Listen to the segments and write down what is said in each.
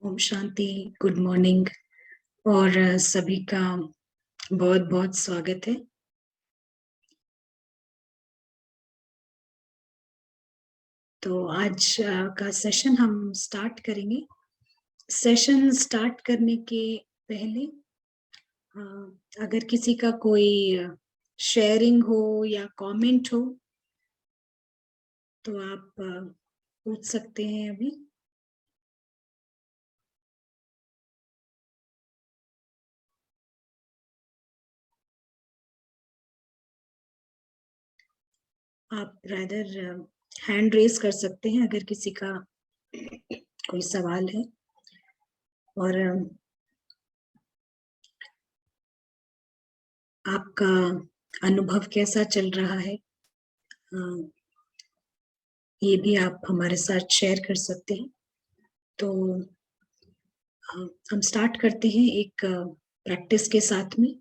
Om Shanti. Good morning. और सभी का बहुत बहुत स्वागत है। तो आज का सेशन हम स्टार्ट करेंगे। सेशन स्टार्ट करने के पहले अगर किसी का कोई शेयरिंग हो या कमेंट हो तो आप पूछ सकते हैं अभी। आप रादर हैंड रेज कर सकते हैं अगर किसी का कोई सवाल है। और आपका अनुभव कैसा चल रहा है ये भी आप हमारे साथ शेयर कर सकते हैं। तो हम स्टार्ट करते हैं एक प्रैक्टिस के साथ में।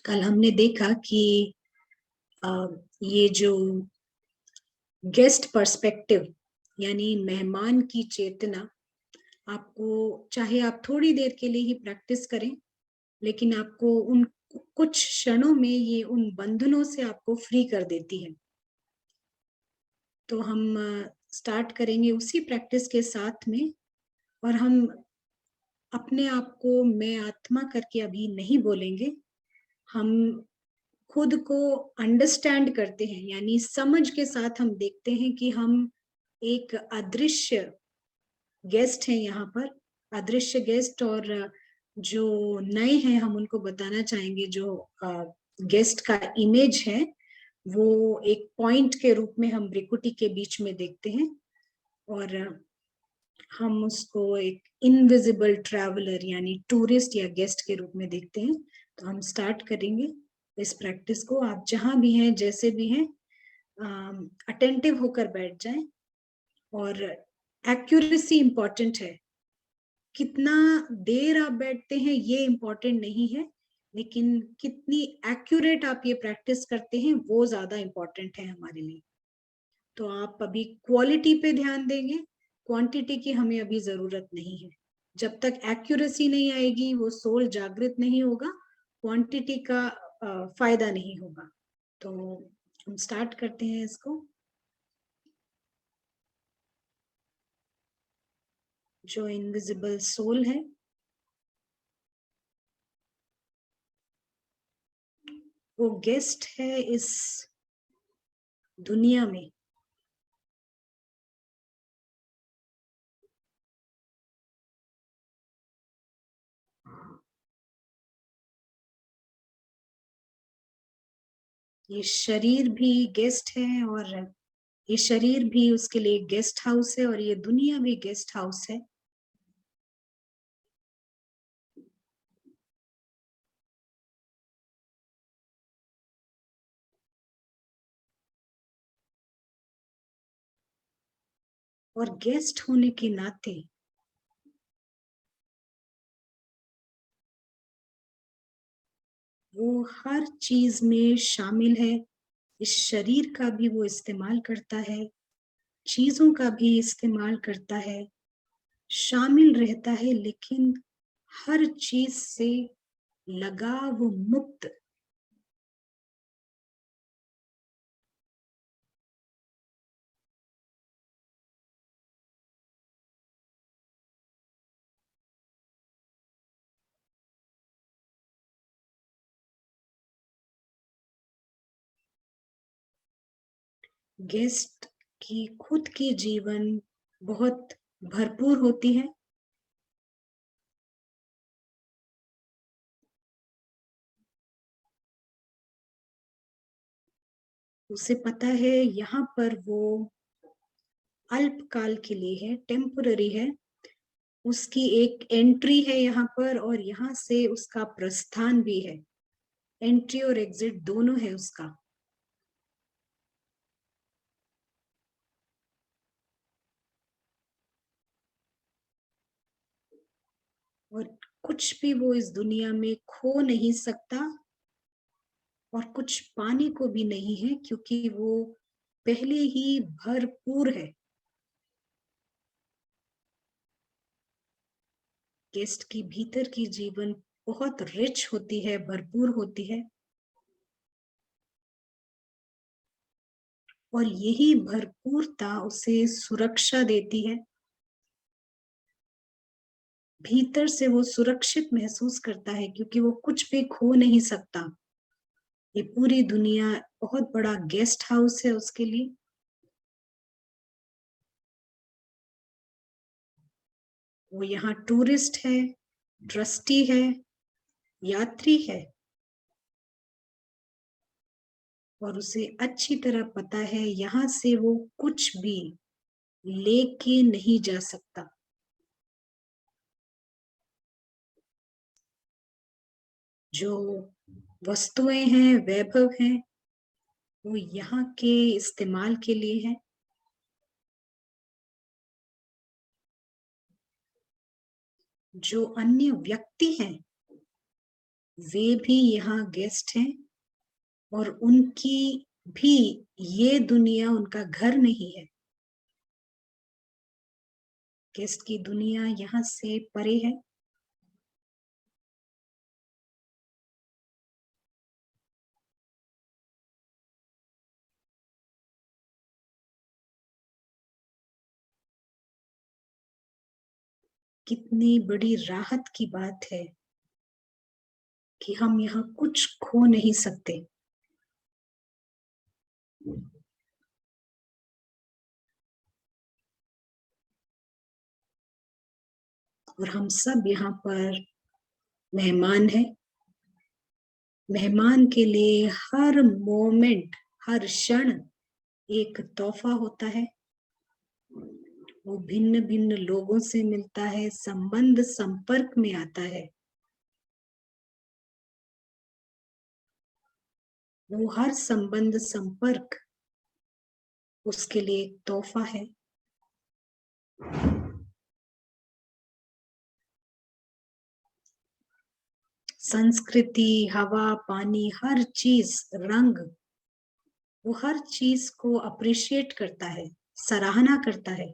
कल हमने देखा कि ये जो गेस्ट पर्सपेक्टिव यानी मेहमान की चेतना, आपको चाहे आप थोड़ी देर के लिए ही प्रैक्टिस करें, लेकिन आपको उन कुछ क्षणों में ये उन बंधनों से आपको फ्री कर देती है। तो हम स्टार्ट करेंगे उसी प्रैक्टिस के साथ में। और हम अपने आप को मैं आत्मा करके अभी नहीं बोलेंगे। हम खुद को अंडरस्टैंड करते हैं, यानी समझ के साथ हम देखते हैं कि हम एक अदृश्य गेस्ट हैं यहाँ पर, अदृश्य गेस्ट। और जो नए हैं हम उनको बताना चाहेंगे, जो गेस्ट का इमेज है वो एक पॉइंट के रूप में हम ब्रिकुटी के बीच में देखते हैं, और हम उसको एक इनविजिबल ट्रैवलर यानी टूरिस्ट या गेस्ट के रूप में देखते हैं। तो हम स्टार्ट करेंगे इस प्रैक्टिस को। आप जहां भी हैं, जैसे भी हैं, अटेंटिव होकर बैठ जाएं। और एक्यूरेसी इंपॉर्टेंट है। कितना देर आप बैठते हैं ये इंपॉर्टेंट नहीं है, लेकिन कितनी एक्यूरेट आप ये प्रैक्टिस करते हैं वो ज्यादा इंपॉर्टेंट है हमारे लिए। तो आप अभी क्वालिटी पे ध्यान देंगे, क्वांटिटी की हमें अभी जरूरत नहीं है। जब तक एक्यूरेसी नहीं आएगी, वो सोल जागृत नहीं होगा, क्वांटिटी का फायदा नहीं होगा। तो हम स्टार्ट करते हैं इसको। जो इनविजिबल सोल है वो गेस्ट है इस दुनिया में। ये शरीर भी गेस्ट है, और ये शरीर भी उसके लिए गेस्ट हाउस है, और ये दुनिया भी गेस्ट हाउस है। और गेस्ट होने के नाते वो हर चीज में शामिल है। इस शरीर का भी वो इस्तेमाल करता है, चीजों का भी इस्तेमाल करता है, शामिल रहता है, लेकिन हर चीज से लगाव मुक्त। गेस्ट की खुद की जीवन बहुत भरपूर होती है। उसे पता है यहाँ पर वो अल्पकाल के लिए है, टेम्पररी है। उसकी एक एंट्री है यहाँ पर, और यहाँ से उसका प्रस्थान भी है। एंट्री और एग्जिट दोनों है उसका। और कुछ भी वो इस दुनिया में खो नहीं सकता, और कुछ पाने को भी नहीं है, क्योंकि वो पहले ही भरपूर है। गेस्ट की भीतर की जीवन बहुत रिच होती है, भरपूर होती है, और यही भरपूरता उसे सुरक्षा देती है। भीतर से वो सुरक्षित महसूस करता है क्योंकि वो कुछ भी खो नहीं सकता। ये पूरी दुनिया बहुत बड़ा गेस्ट हाउस है उसके लिए। वो यहाँ टूरिस्ट है, ट्रस्टी है, यात्री है, और उसे अच्छी तरह पता है यहाँ से वो कुछ भी लेके नहीं जा सकता। जो वस्तुएं हैं, वैभव हैं, वो यहाँ के इस्तेमाल के लिए है। जो अन्य व्यक्ति हैं वे भी यहाँ गेस्ट हैं, और उनकी भी ये दुनिया उनका घर नहीं है। गेस्ट की दुनिया यहाँ से परे है। कितनी बड़ी राहत की बात है कि हम यहाँ कुछ खो नहीं सकते। और हम सब यहाँ पर मेहमान हैं। मेहमान के लिए हर मोमेंट, हर क्षण एक तोहफा होता है। वो भिन्न भिन्न लोगों से मिलता है, संबंध संपर्क में आता है। वो हर संबंध संपर्क उसके लिए एक तोहफा है। संस्कृति, हवा, पानी, हर चीज, रंग, वो हर चीज को अप्रिशिएट करता है, सराहना करता है।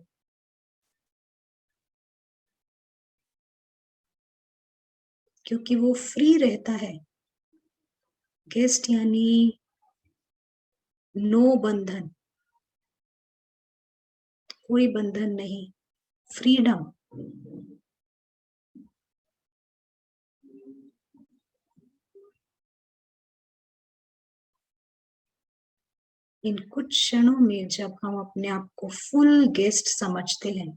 क्योंकि वो फ्री रहता है। गेस्ट यानी नो बंधन, कोई बंधन नहीं, फ्रीडम। इन कुछ क्षणों में जब हम अपने आप को फुल गेस्ट समझते हैं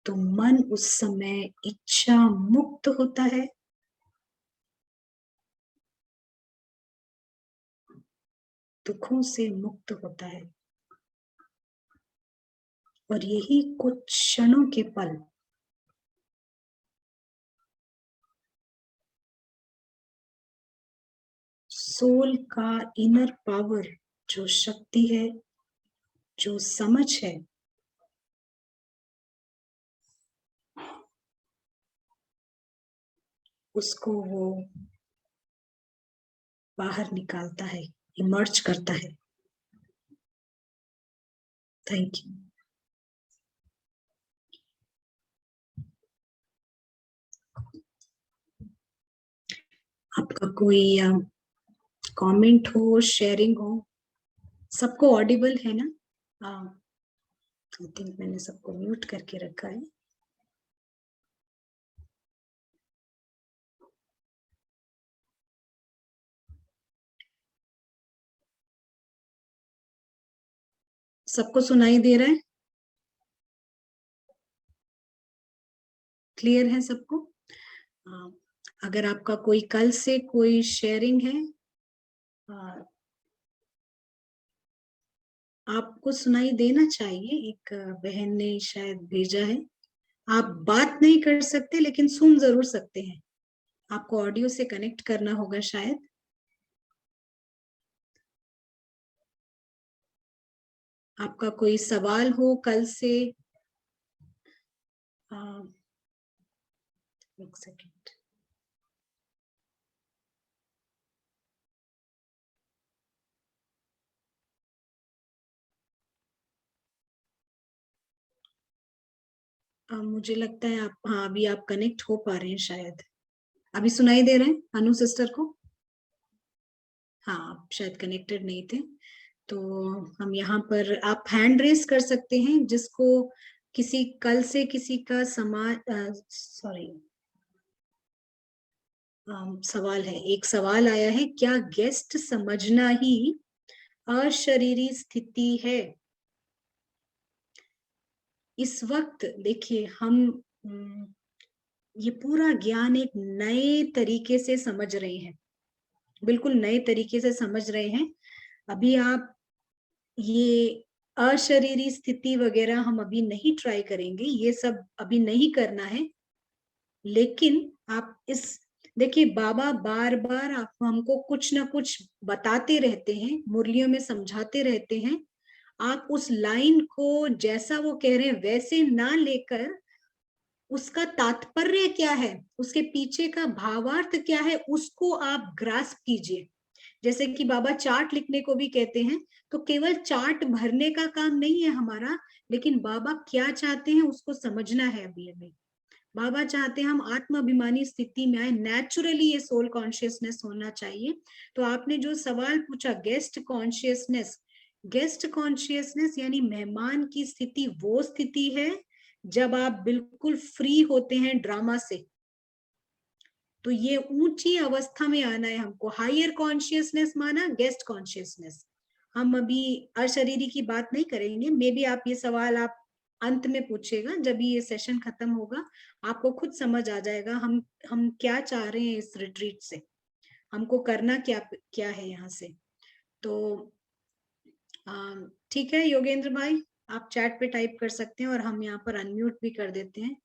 तो मन उस समय इच्छा मुक्त होता है, दुखों से मुक्त होता है। और यही कुछ क्षणों के पल सोल का इनर पावर, जो शक्ति है, जो समझ है, उसको वो बाहर निकालता है, इमर्ज करता है। Thank you. आपका कोई कमेंट हो, शेयरिंग हो? सबको ऑडिबल है ना? हाँ, आई थिंक मैंने सबको म्यूट करके रखा है। सबको सुनाई दे रहा है? क्लियर है सबको? हाँ, अगर आपका कोई कल से कोई शेयरिंग है, आपको सुनाई देना चाहिए। एक बहन ने शायद भेजा है। आप बात नहीं कर सकते लेकिन सुन जरूर सकते हैं। आपको ऑडियो से कनेक्ट करना होगा शायद। आपका कोई सवाल हो कल से? एक सेकेंड। मुझे लगता है आप, हाँ अभी आप कनेक्ट हो पा रहे हैं शायद। अभी सुनाई दे रहे हैं अनु सिस्टर को? हाँ, आप शायद कनेक्टेड नहीं थे। तो हम यहाँ पर आप हैंड रेस कर सकते हैं, जिसको किसी कल से किसी का सॉरी सवाल है, एक सवाल आया है, क्या गेस्ट समझना ही अशरीरी स्थिति है? इस वक्त देखिए हम ये पूरा ज्ञान एक नए तरीके से समझ रहे हैं, बिल्कुल नए तरीके से समझ रहे हैं। अभी आप ये अशरीरी स्थिति वगैरह हम अभी नहीं ट्राई करेंगे, ये सब अभी नहीं करना है। लेकिन आप इस देखिए, बाबा बार बार आप हमको कुछ ना कुछ बताते रहते हैं, मुरलियों में समझाते रहते हैं। आप उस लाइन को जैसा वो कह रहे हैं वैसे ना लेकर उसका तात्पर्य क्या है, उसके पीछे का भावार्थ क्या है, उसको आप ग्रास्प कीजिए। जैसे कि बाबा चार्ट लिखने को भी कहते हैं, तो केवल चार्ट भरने का काम नहीं है हमारा, लेकिन बाबा क्या चाहते हैं उसको समझना है अभी हमें। बाबा चाहते हैं हम आत्माभिमानी स्थिति में आए, नेचुरली ये सोल कॉन्शियसनेस होना चाहिए। तो आपने जो सवाल पूछा, गेस्ट कॉन्शियसनेस, गेस्ट कॉन्शियसनेस यानी मेहमान की स्थिति वो स्थिति है जब आप बिल्कुल फ्री होते हैं ड्रामा से। तो ये ऊंची अवस्था में आना है हमको। हायर कॉन्शियसनेस माना गेस्ट कॉन्शियसनेस। हम अभी अशरीरी की बात नहीं करेंगे, मे बी आप ये सवाल आप अंत में पूछेगा, जब भी ये सेशन खत्म होगा आपको खुद समझ आ जाएगा हम क्या चाह रहे हैं इस रिट्रीट से, हमको करना क्या क्या है यहाँ से। तो ठीक है योगेंद्र भाई, आप चैट पे टाइप कर सकते हैं और हम यहाँ पर अनम्यूट भी कर देते हैं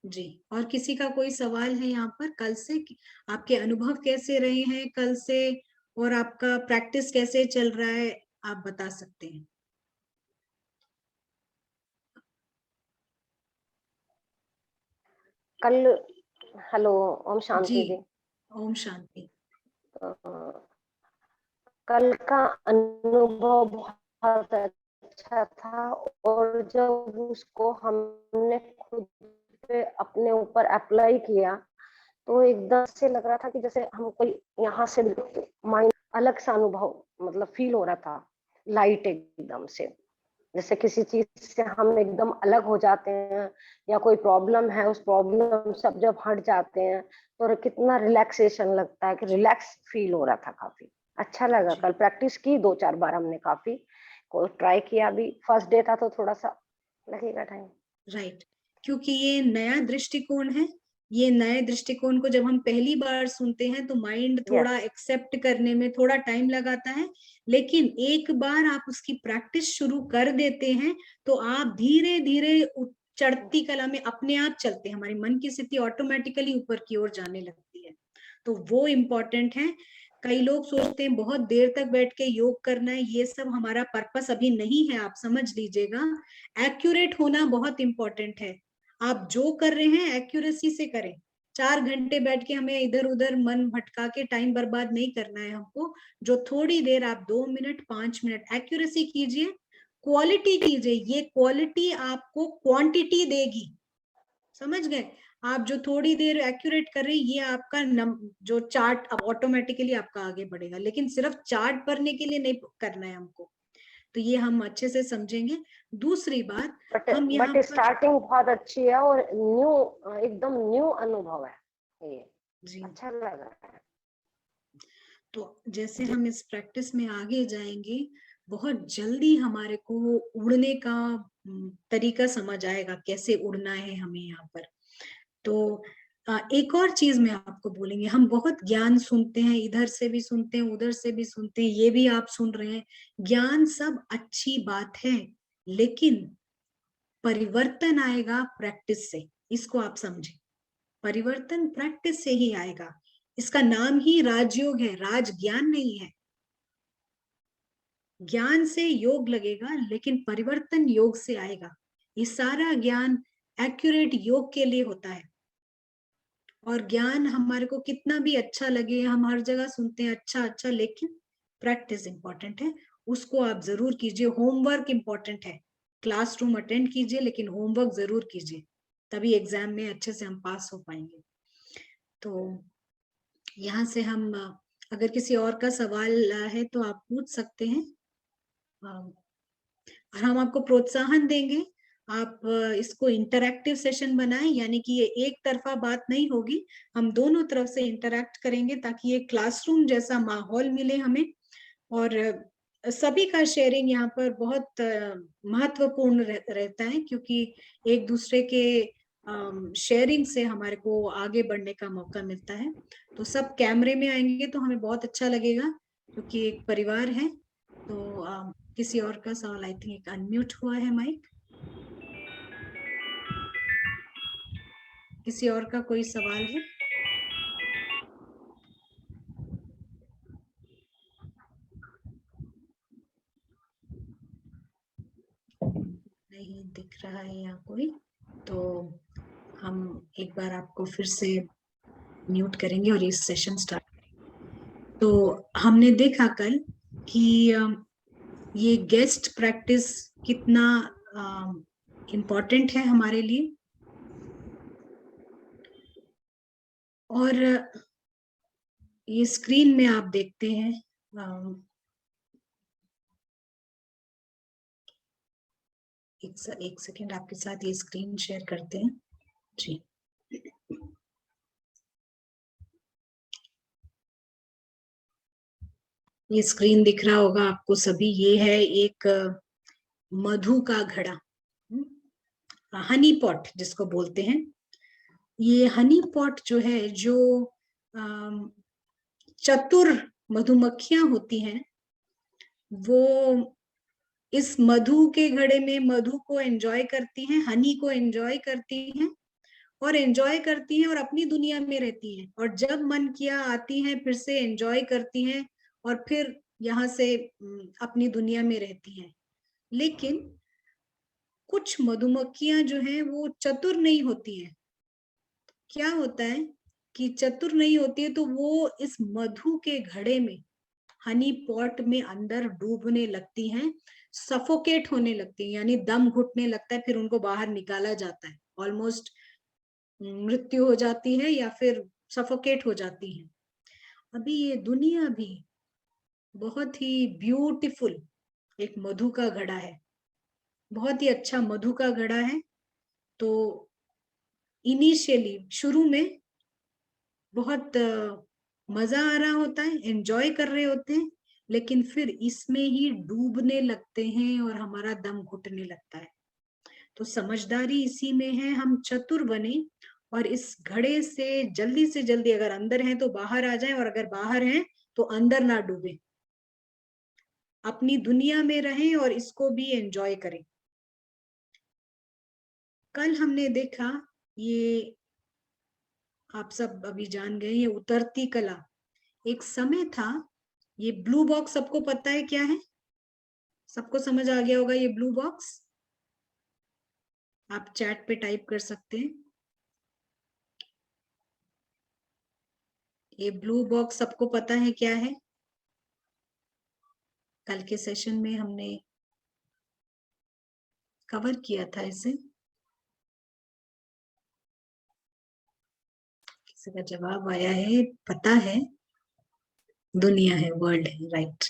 जी। और किसी का कोई सवाल है यहाँ पर कल से? आपके अनुभव कैसे रहे हैं कल से, और आपका प्रैक्टिस कैसे चल रहा है, आप बता सकते हैं। कल, हेलो, ओम जी, शांति जी। ओम शांति। कल का अनुभव बहुत अच्छा था, और जब उसको हमने खुद पे अपने ऊपर अप्लाई किया तो एकदम से लग रहा था कि जैसे हम कोई यहाँ से माइंड अलग सा अनुभव मतलब फील हो रहा था, लाइट एकदम से, जैसे किसी चीज से हम एकदम अलग हो जाते हैं, या कोई प्रॉब्लम है उस प्रॉब्लम सब जब हट जाते हैं तो कितना रिलैक्सेशन लगता है, कि रिलैक्स फील हो रहा था। काफी अच्छा लगा। कल प्रैक्टिस की 2-4 बार हमने, काफी को ट्राई किया। अभी फर्स्ट डे था तो थोड़ा सा लगेगा टाइम। राइट, क्योंकि ये नया दृष्टिकोण है। ये नए दृष्टिकोण को जब हम पहली बार सुनते हैं तो माइंड थोड़ा यस, एक्सेप्ट करने में थोड़ा टाइम लगाता है, लेकिन एक बार आप उसकी प्रैक्टिस शुरू कर देते हैं तो आप धीरे धीरे चढ़ती कला में अपने आप चलते हैं, हमारी मन की स्थिति ऑटोमेटिकली ऊपर की ओर जाने लगती है। तो वो इम्पोर्टेंट है। कई लोग सोचते हैं बहुत देर तक बैठ के योग करना है, ये सब हमारा पर्पस अभी नहीं है, आप समझ लीजिएगा। एक्यूरेट होना बहुत इंपॉर्टेंट है। आप जो कर रहे हैं एक्यूरेसी से करें। 4 घंटे बैठ के हमें इधर उधर मन भटका के टाइम बर्बाद नहीं करना है हमको। जो थोड़ी देर आप 2 मिनट 5 मिनट एक्यूरेसी कीजिए, क्वालिटी कीजिए, ये क्वालिटी आपको क्वांटिटी देगी। समझ गए? आप जो थोड़ी देर एक्यूरेट कर रहे हैं ये आपका जो चार्ट अब ऑटोमेटिकली आपका आगे बढ़ेगा, लेकिन सिर्फ चार्ट भरने के लिए नहीं करना है हमको। तो ये हम अच्छे से समझेंगे। दूसरी बात, हम यहाँ बट पर स्टार्टिंग बहुत अच्छी है, और न्यू, एकदम न्यू अनुभव है ये। जी, अच्छा लगा है। तो जैसे हम इस प्रैक्टिस में आगे जाएंगे बहुत जल्दी हमारे को उड़ने का तरीका समझ आएगा, कैसे उड़ना है हमें यहाँ पर। तो एक और चीज मैं आपको बोलेंगे, हम बहुत ज्ञान सुनते हैं, इधर से भी सुनते हैं उधर से भी सुनते हैं, ये भी आप सुन रहे हैं, ज्ञान सब अच्छी बात है, लेकिन परिवर्तन आएगा प्रैक्टिस से। इसको आप समझे, परिवर्तन प्रैक्टिस से ही आएगा। इसका नाम ही राजयोग है, राज ज्ञान नहीं है। ज्ञान से योग लगेगा लेकिन परिवर्तन योग से आएगा। ये सारा ज्ञान एक्यूरेट योग के लिए होता है। और ज्ञान हमारे को कितना भी अच्छा लगे, हम हर जगह सुनते हैं अच्छा अच्छा, लेकिन प्रैक्टिस इंपॉर्टेंट है, उसको आप जरूर कीजिए। होमवर्क इंपॉर्टेंट है, क्लासरूम अटेंड कीजिए, लेकिन होमवर्क जरूर कीजिए, तभी एग्जाम में अच्छे से हम पास हो पाएंगे। तो यहाँ से हम अगर किसी और का सवाल है तो आप पूछ सकते हैं, और हम आपको प्रोत्साहन देंगे। आप इसको इंटरैक्टिव सेशन बनाएं, यानी कि ये एक तरफा बात नहीं होगी, हम दोनों तरफ से इंटरैक्ट करेंगे ताकि ये क्लासरूम जैसा माहौल मिले हमें। और सभी का शेयरिंग यहाँ पर बहुत महत्वपूर्ण रहता है, क्योंकि एक दूसरे के शेयरिंग से हमारे को आगे बढ़ने का मौका मिलता है। तो सब कैमरे में आएंगे तो हमें बहुत अच्छा लगेगा, क्योंकि एक परिवार है। तो किसी और का सवाल, आई थिंक एक अनम्यूट हुआ है माइक। किसी और का कोई सवाल है? नहीं दिख रहा है यहाँ कोई, तो हम एक बार आपको फिर से म्यूट करेंगे और ये सेशन स्टार्ट करेंगे। तो हमने देखा कल कि ये गेस्ट प्रैक्टिस कितना इम्पोर्टेंट है हमारे लिए। और ये स्क्रीन में आप देखते हैं, एक सेकेंड आपके साथ ये स्क्रीन शेयर करते हैं जी। ये स्क्रीन दिख रहा होगा आपको सभी, ये है एक मधु का घड़ा, हनी पॉट जिसको बोलते हैं। ये हनी पॉट जो है, जो चतुर मधुमक्खियां होती हैं, वो इस मधु के घड़े में मधु को एंजॉय करती हैं, हनी को एंजॉय करती हैं और एंजॉय करती हैं और अपनी दुनिया में रहती हैं, और जब मन किया आती हैं, फिर से एंजॉय करती हैं और फिर यहाँ से अपनी दुनिया में रहती हैं। लेकिन कुछ मधुमक्खियां जो हैं वो चतुर नहीं होती हैं। क्या होता है कि चतुर नहीं होती है तो वो इस मधु के घड़े में, हनी पॉट में अंदर डूबने लगती हैं, सफोकेट होने लगती हैं, यानी दम घुटने लगता है, फिर उनको बाहर निकाला जाता है, ऑलमोस्ट मृत्यु हो जाती है या फिर सफोकेट हो जाती है। अभी ये दुनिया भी बहुत ही ब्यूटीफुल एक मधु का घड़ा है, बहुत ही अच्छा मधु का घड़ा है। तो इनिशियली शुरू में बहुत मजा आ रहा होता है, एंजॉय कर रहे होते हैं, लेकिन फिर इसमें ही डूबने लगते हैं और हमारा दम घुटने लगता है। तो समझदारी इसी में है, हम चतुर बने और इस घड़े से जल्दी अगर अंदर हैं तो बाहर आ जाएं, और अगर बाहर हैं तो अंदर ना डूबे, अपनी दुनिया में रहें और इसको भी एंजॉय करें। कल हमने देखा, ये आप सब अभी जान गए, ये उतरती कला एक समय था। ये ब्लू बॉक्स सबको पता है क्या है? सबको समझ आ गया होगा ये ब्लू बॉक्स? आप चैट पे टाइप कर सकते हैं। ये ब्लू बॉक्स सबको पता है क्या है? कल के सेशन में हमने कवर किया था इसे। किसी का जवाब आया है, पता है, दुनिया है, वर्ल्ड है, राइट।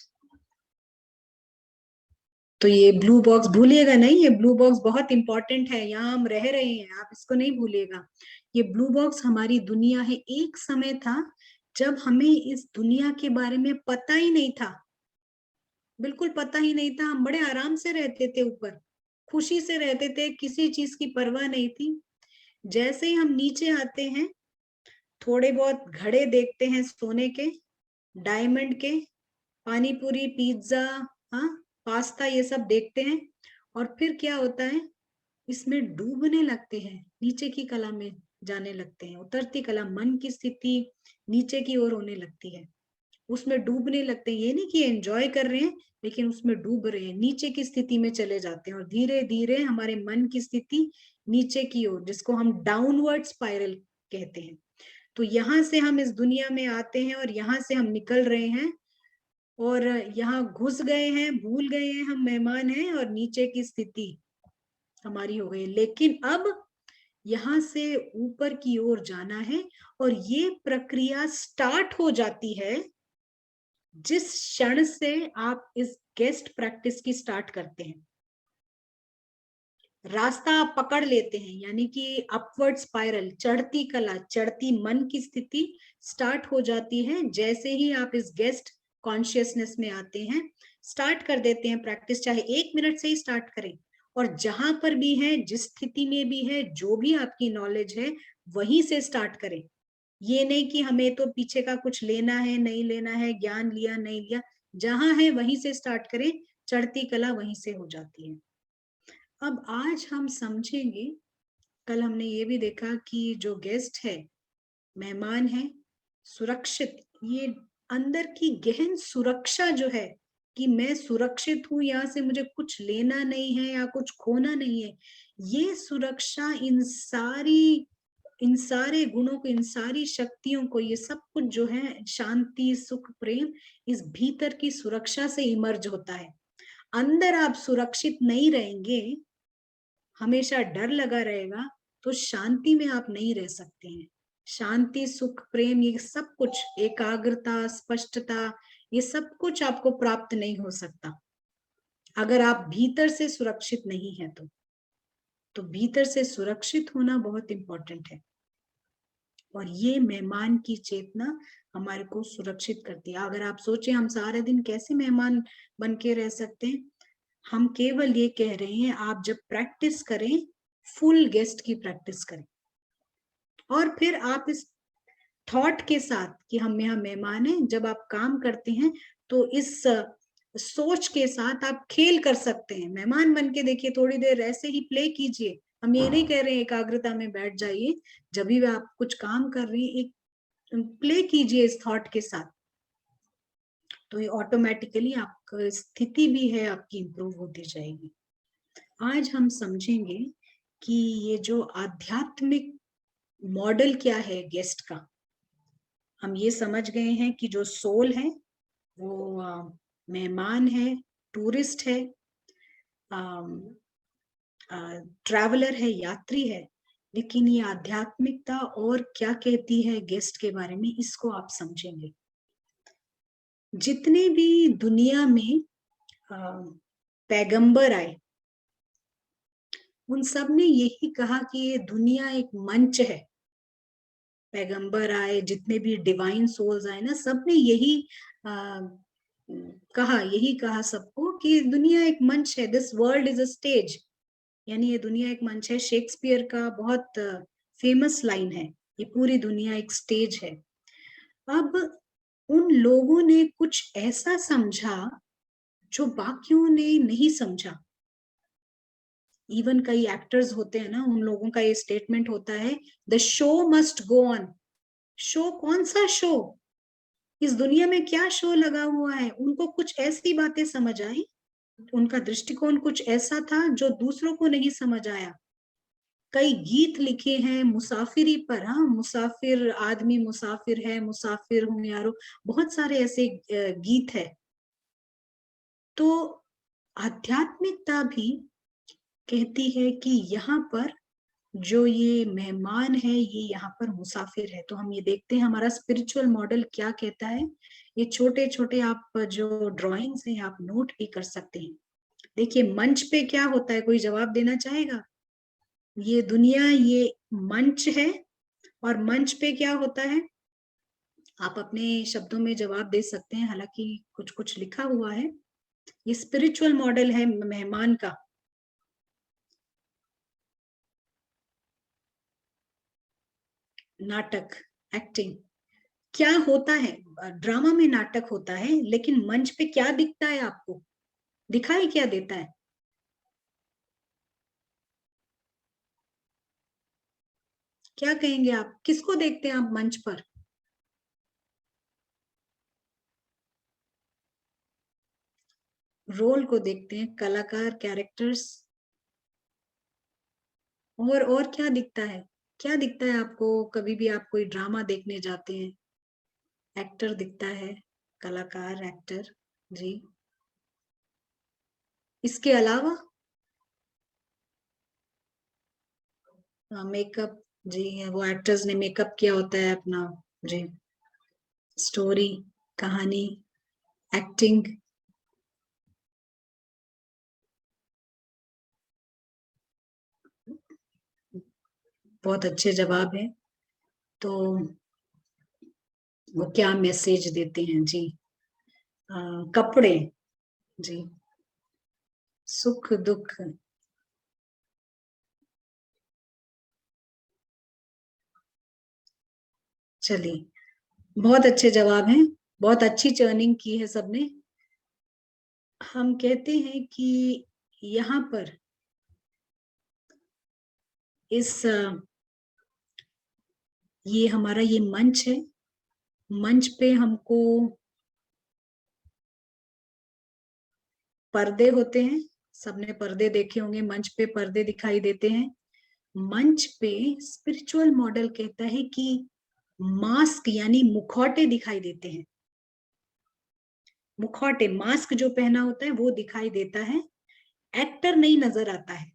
तो ये ब्लू बॉक्स भूलिएगा नहीं, ये ब्लू बॉक्स बहुत इंपॉर्टेंट है, यहाँ हम रह रहे हैं, आप इसको नहीं भूलिएगा। ये ब्लू बॉक्स हमारी दुनिया है। एक समय था जब हमें इस दुनिया के बारे में पता ही नहीं था, बिल्कुल पता ही नहीं था। हम बड़े आराम से रहते थे, ऊपर खुशी से रहते थे, किसी चीज की परवाह नहीं थी। जैसे ही हम नीचे आते हैं, थोड़े बहुत घड़े देखते हैं सोने के, डायमंड के, पानी पूरी, पिज्जा, हाँ, पास्ता, ये सब देखते हैं, और फिर क्या होता है, इसमें डूबने लगते हैं, नीचे की कला में जाने लगते हैं। उतरती कला, मन की स्थिति नीचे की ओर होने लगती है, उसमें डूबने लगते हैं। ये नहीं कि एंजॉय कर रहे हैं, लेकिन उसमें डूब रहे हैं, नीचे की स्थिति में चले जाते हैं, और धीरे धीरे हमारे मन की स्थिति नीचे की ओर, जिसको हम डाउनवर्ड स्पाइरल कहते हैं। तो यहाँ से हम इस दुनिया में आते हैं और यहाँ से हम निकल रहे हैं, और यहाँ घुस गए हैं, भूल गए हैं हम मेहमान हैं, और नीचे की स्थिति हमारी हो गई, लेकिन अब यहाँ से ऊपर की ओर जाना है, और ये प्रक्रिया स्टार्ट हो जाती है जिस क्षण से आप इस गेस्ट प्रैक्टिस की स्टार्ट करते हैं। रास्ता आप पकड़ लेते हैं, यानी कि अपवर्ड स्पाइरल, चढ़ती कला, चढ़ती मन की स्थिति स्टार्ट हो जाती है जैसे ही आप इस गेस्ट कॉन्शियसनेस में आते हैं। स्टार्ट कर देते हैं प्रैक्टिस, चाहे 1 मिनट से ही स्टार्ट करें, और जहां पर भी है, जिस स्थिति में भी है, जो भी आपकी नॉलेज है, वहीं से स्टार्ट करें। ये नहीं कि हमें तो पीछे का कुछ लेना है, नहीं लेना है, ज्ञान लिया नहीं लिया, जहां है वहीं से स्टार्ट करें, चढ़ती कला वहीं से हो जाती है। अब आज हम समझेंगे, कल हमने ये भी देखा कि जो गेस्ट है, मेहमान है, सुरक्षित, ये अंदर की गहन सुरक्षा जो है कि मैं सुरक्षित हूं, यहाँ से मुझे कुछ लेना नहीं है या कुछ खोना नहीं है, ये सुरक्षा इन सारे गुणों को, इन सारी शक्तियों को, ये सब कुछ जो है, शांति, सुख, प्रेम, इस भीतर की सुरक्षा से इमर्ज होता है। अंदर आप सुरक्षित नहीं रहेंगे, हमेशा डर लगा रहेगा, तो शांति में आप नहीं रह सकते हैं। शांति, सुख, प्रेम, ये सब कुछ, एकाग्रता, स्पष्टता, ये सब कुछ आपको प्राप्त नहीं हो सकता अगर आप भीतर से सुरक्षित नहीं है तो भीतर से सुरक्षित होना बहुत इंपॉर्टेंट है, और ये मेहमान की चेतना हमारे को सुरक्षित करती है। अगर आप सोचें हम सारे दिन कैसे मेहमान बन के रह सकते हैं, हम केवल ये कह रहे हैं, आप जब प्रैक्टिस करें, फुल गेस्ट की प्रैक्टिस करें, और फिर आप इस थॉट के साथ कि हम यहाँ मेहमान हैं, जब आप काम करते हैं तो इस सोच के साथ आप खेल कर सकते हैं। मेहमान बन के देखिए, थोड़ी देर ऐसे ही प्ले कीजिए। हम ये नहीं कह रहे हैं एकाग्रता में बैठ जाइए, जब भी आप कुछ काम कर रही हैं, एक प्ले कीजिए इस थॉट के साथ, तो ये ऑटोमेटिकली आपका स्थिति भी है आपकी इंप्रूव होती जाएगी। आज हम समझेंगे कि ये जो आध्यात्मिक मॉडल क्या है गेस्ट का। हम ये समझ गए हैं कि जो सोल है वो मेहमान है, टूरिस्ट है, ट्रैवलर है, यात्री है, लेकिन ये आध्यात्मिकता और क्या कहती है गेस्ट के बारे में, इसको आप समझेंगे। जितने भी दुनिया में पैगंबर आए, उन सब ने यही कहा कि ये दुनिया एक मंच है। पैगंबर आए, जितने भी डिवाइन सोल्स आए ना, सबने यही यही कहा सबको कि दुनिया एक मंच है, this world is a stage, यानी ये दुनिया एक मंच है। शेक्सपियर का बहुत फेमस लाइन है, ये पूरी दुनिया एक स्टेज है। अब उन लोगों ने कुछ ऐसा समझा जो बाकियों ने नहीं समझा। इवन कई एक्टर्स होते हैं ना, उन लोगों का ये स्टेटमेंट होता है, the show must go on. Show? कौन सा शो? इस दुनिया में क्या शो लगा हुआ है? उनको कुछ ऐसी बातें समझ आई, उनका दृष्टिकोण कुछ ऐसा था जो दूसरों को नहीं समझ आया। कई गीत लिखे हैं मुसाफिरी पर, हाँ, मुसाफिर आदमी मुसाफिर है, मुसाफिर हूं यारो, बहुत सारे ऐसे गीत है। तो आध्यात्मिकता भी कहती है कि यहाँ पर जो ये मेहमान है, ये यहाँ पर मुसाफिर है। तो हम ये देखते हैं हमारा स्पिरिचुअल मॉडल क्या कहता है। ये छोटे छोटे आप जो ड्राइंग्स हैं आप नोट भी कर सकते हैं। देखिए मंच पे क्या होता है, कोई जवाब देना चाहेगा? ये दुनिया ये मंच है, और मंच पे क्या होता है, आप अपने शब्दों में जवाब दे सकते हैं, हालांकि कुछ कुछ लिखा हुआ है। ये स्पिरिचुअल मॉडल है मेहमान का। नाटक, एक्टिंग क्या होता है? ड्रामा में नाटक होता है, लेकिन मंच पे क्या दिखता है आपको? दिखाई क्या देता है? क्या कहेंगे आप, किसको देखते हैं आप मंच पर? रोल को देखते हैं, कलाकार, कैरेक्टर्स। और क्या दिखता है? क्या दिखता है आपको कभी भी आप कोई ड्रामा देखने जाते हैं? एक्टर दिखता है, कलाकार, एक्टर। जी। इसके अलावा मेकअप जी, वो एक्टर्स ने मेकअप किया होता है अपना जी, स्टोरी, कहानी, एक्टिंग। बहुत अच्छे जवाब है। तो वो क्या मैसेज देते हैं जी? कपड़े जी, सुख दुख। चलिए, बहुत अच्छे जवाब हैं, बहुत अच्छी चर्निंग की है सबने। हम कहते हैं कि यहाँ पर इस ये हमारा ये मंच है, मंच पे हमको पर्दे होते हैं, सबने पर्दे देखे होंगे, मंच पे पर्दे दिखाई देते हैं। मंच पे स्पिरिचुअल मॉडल कहता है कि मास्क यानी मुखौटे दिखाई देते हैं। मुखौटे, मास्क जो पहना होता है वो दिखाई देता है, एक्टर नहीं नजर आता है,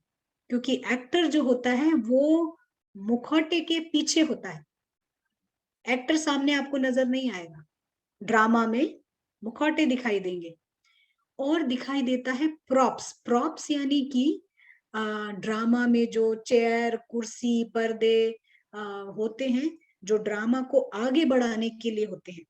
क्योंकि एक्टर जो होता है वो मुखौटे के पीछे होता है। एक्टर सामने आपको नजर नहीं आएगा, ड्रामा में मुखौटे दिखाई देंगे। और दिखाई देता है प्रॉप्स, प्रॉप्स यानी कि ड्रामा में जो चेयर, कुर्सी, पर्दे होते हैं, जो ड्रामा को आगे बढ़ाने के लिए होते हैं,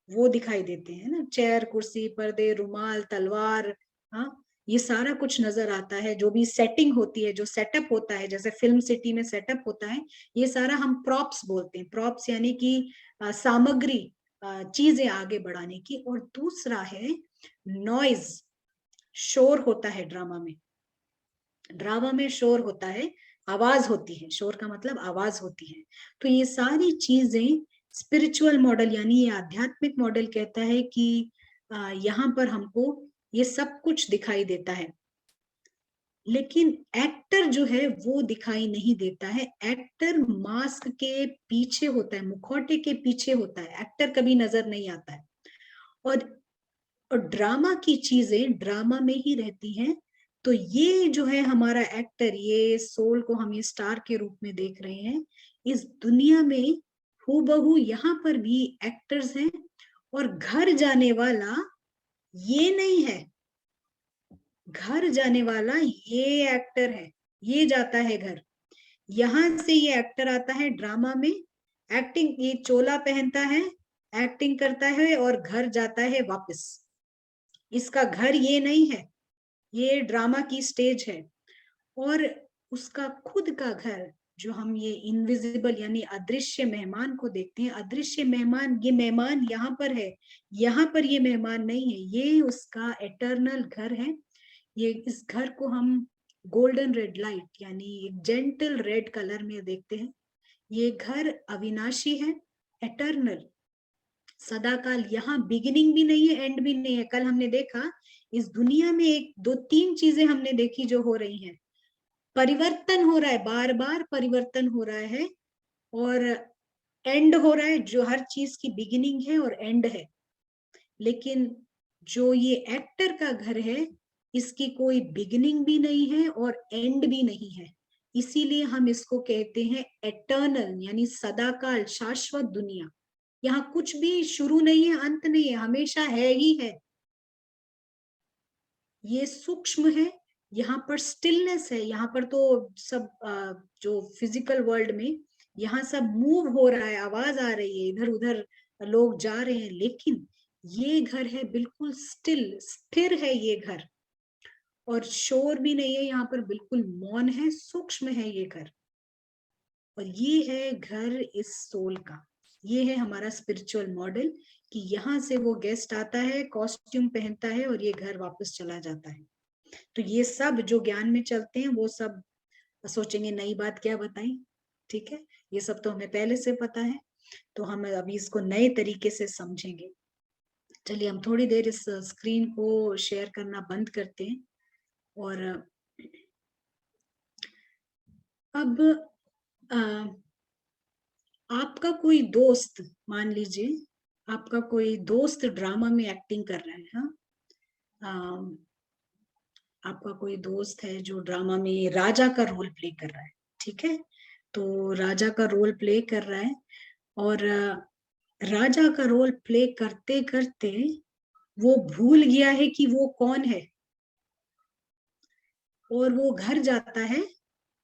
वो दिखाई देते हैं ना। चेयर, कुर्सी, पर्दे, रुमाल, तलवार, हाँ, ये सारा कुछ नजर आता है। जो भी सेटिंग होती है, जो सेटअप होता है, जैसे फिल्म सिटी में सेटअप होता है, ये सारा हम प्रॉप्स बोलते हैं। प्रॉप्स यानी कि सामग्री, चीजें आगे बढ़ाने की। और दूसरा है नॉइज, शोर होता है ड्रामा में। ड्रामा में शोर होता है, आवाज होती है, शोर का मतलब आवाज होती है। तो ये सारी चीजें स्पिरिचुअल मॉडल यानी ये आध्यात्मिक मॉडल कहता है कि यहाँ पर हमको ये सब कुछ दिखाई देता है। लेकिन एक्टर जो है वो दिखाई नहीं देता है। एक्टर मास्क के पीछे होता है, मुखौटे के पीछे होता है, एक्टर कभी नजर नहीं आता है। और ड्रामा की चीजें ड्रामा में ही रहती हैं। तो ये जो है हमारा एक्टर, ये सोल को हम ये स्टार के रूप में देख रहे हैं, इस दुनिया में हूबहू यहाँ पर भी एक्टर्स हैं। और घर जाने वाला ये नहीं है, घर जाने वाला ये एक्टर है, ये जाता है घर। यहां से ये एक्टर आता है ड्रामा में, एक्टिंग, ये चोला पहनता है, एक्टिंग करता है और घर जाता है वापस। इसका घर ये नहीं है, ये ड्रामा की स्टेज है। और उसका खुद का घर, जो हम ये इनविजिबल यानी अदृश्य मेहमान को देखते हैं, अदृश्य मेहमान, ये मेहमान यहाँ पर है, यहाँ पर ये मेहमान नहीं है, ये उसका एटर्नल घर है। ये इस घर को हम गोल्डन रेड लाइट यानी एक जेंटल रेड कलर में देखते हैं। ये घर अविनाशी है, एटर्नल, सदाकाल। यहाँ बिगिनिंग भी नहीं है, एंड भी नहीं है। कल हमने देखा इस दुनिया में एक दो तीन चीजें हमने देखी जो हो रही हैं, परिवर्तन हो रहा है, बार बार परिवर्तन हो रहा है, और एंड हो रहा है, जो हर चीज की बिगिनिंग है और एंड है। लेकिन जो ये एक्टर का घर है, इसकी कोई बिगिनिंग भी नहीं है और एंड भी नहीं है। इसीलिए हम इसको कहते हैं एटर्नल यानी सदाकाल, शाश्वत दुनिया। यहाँ कुछ भी शुरू नहीं है, अंत नहीं है, हमेशा है ही है। ये सूक्ष्म है, यहाँ पर स्टिलनेस है। यहाँ पर तो सब जो फिजिकल वर्ल्ड में यहाँ सब मूव हो रहा है, आवाज आ रही है, इधर उधर लोग जा रहे हैं, लेकिन ये घर है बिल्कुल स्टिल, स्थिर है ये घर। और शोर भी नहीं है यहाँ पर, बिल्कुल मौन है, सूक्ष्म है ये घर। और ये है घर इस सोल का, ये है हमारा स्पिरिचुअल मॉडल, कि यहाँ से वो गेस्ट आता है, कॉस्ट्यूम पहनता है और ये घर वापस चला जाता है। तो ये सब जो ज्ञान में चलते हैं वो सब सोचेंगे नई बात क्या बताई, ठीक है, ये सब तो हमें पहले से पता है, तो हम अभी इसको नए तरीके से समझेंगे। चलिए हम थोड़ी देर इस स्क्रीन को शेयर करना बंद करते हैं। और अब आपका कोई दोस्त, मान लीजिए आपका कोई दोस्त ड्रामा में एक्टिंग कर रहा है, हाँ, आपका कोई दोस्त है जो ड्रामा में राजा का रोल प्ले कर रहा है, ठीक है। तो राजा का रोल प्ले कर रहा है, और राजा का रोल प्ले करते करते वो भूल गया है कि वो कौन है, और वो घर जाता है।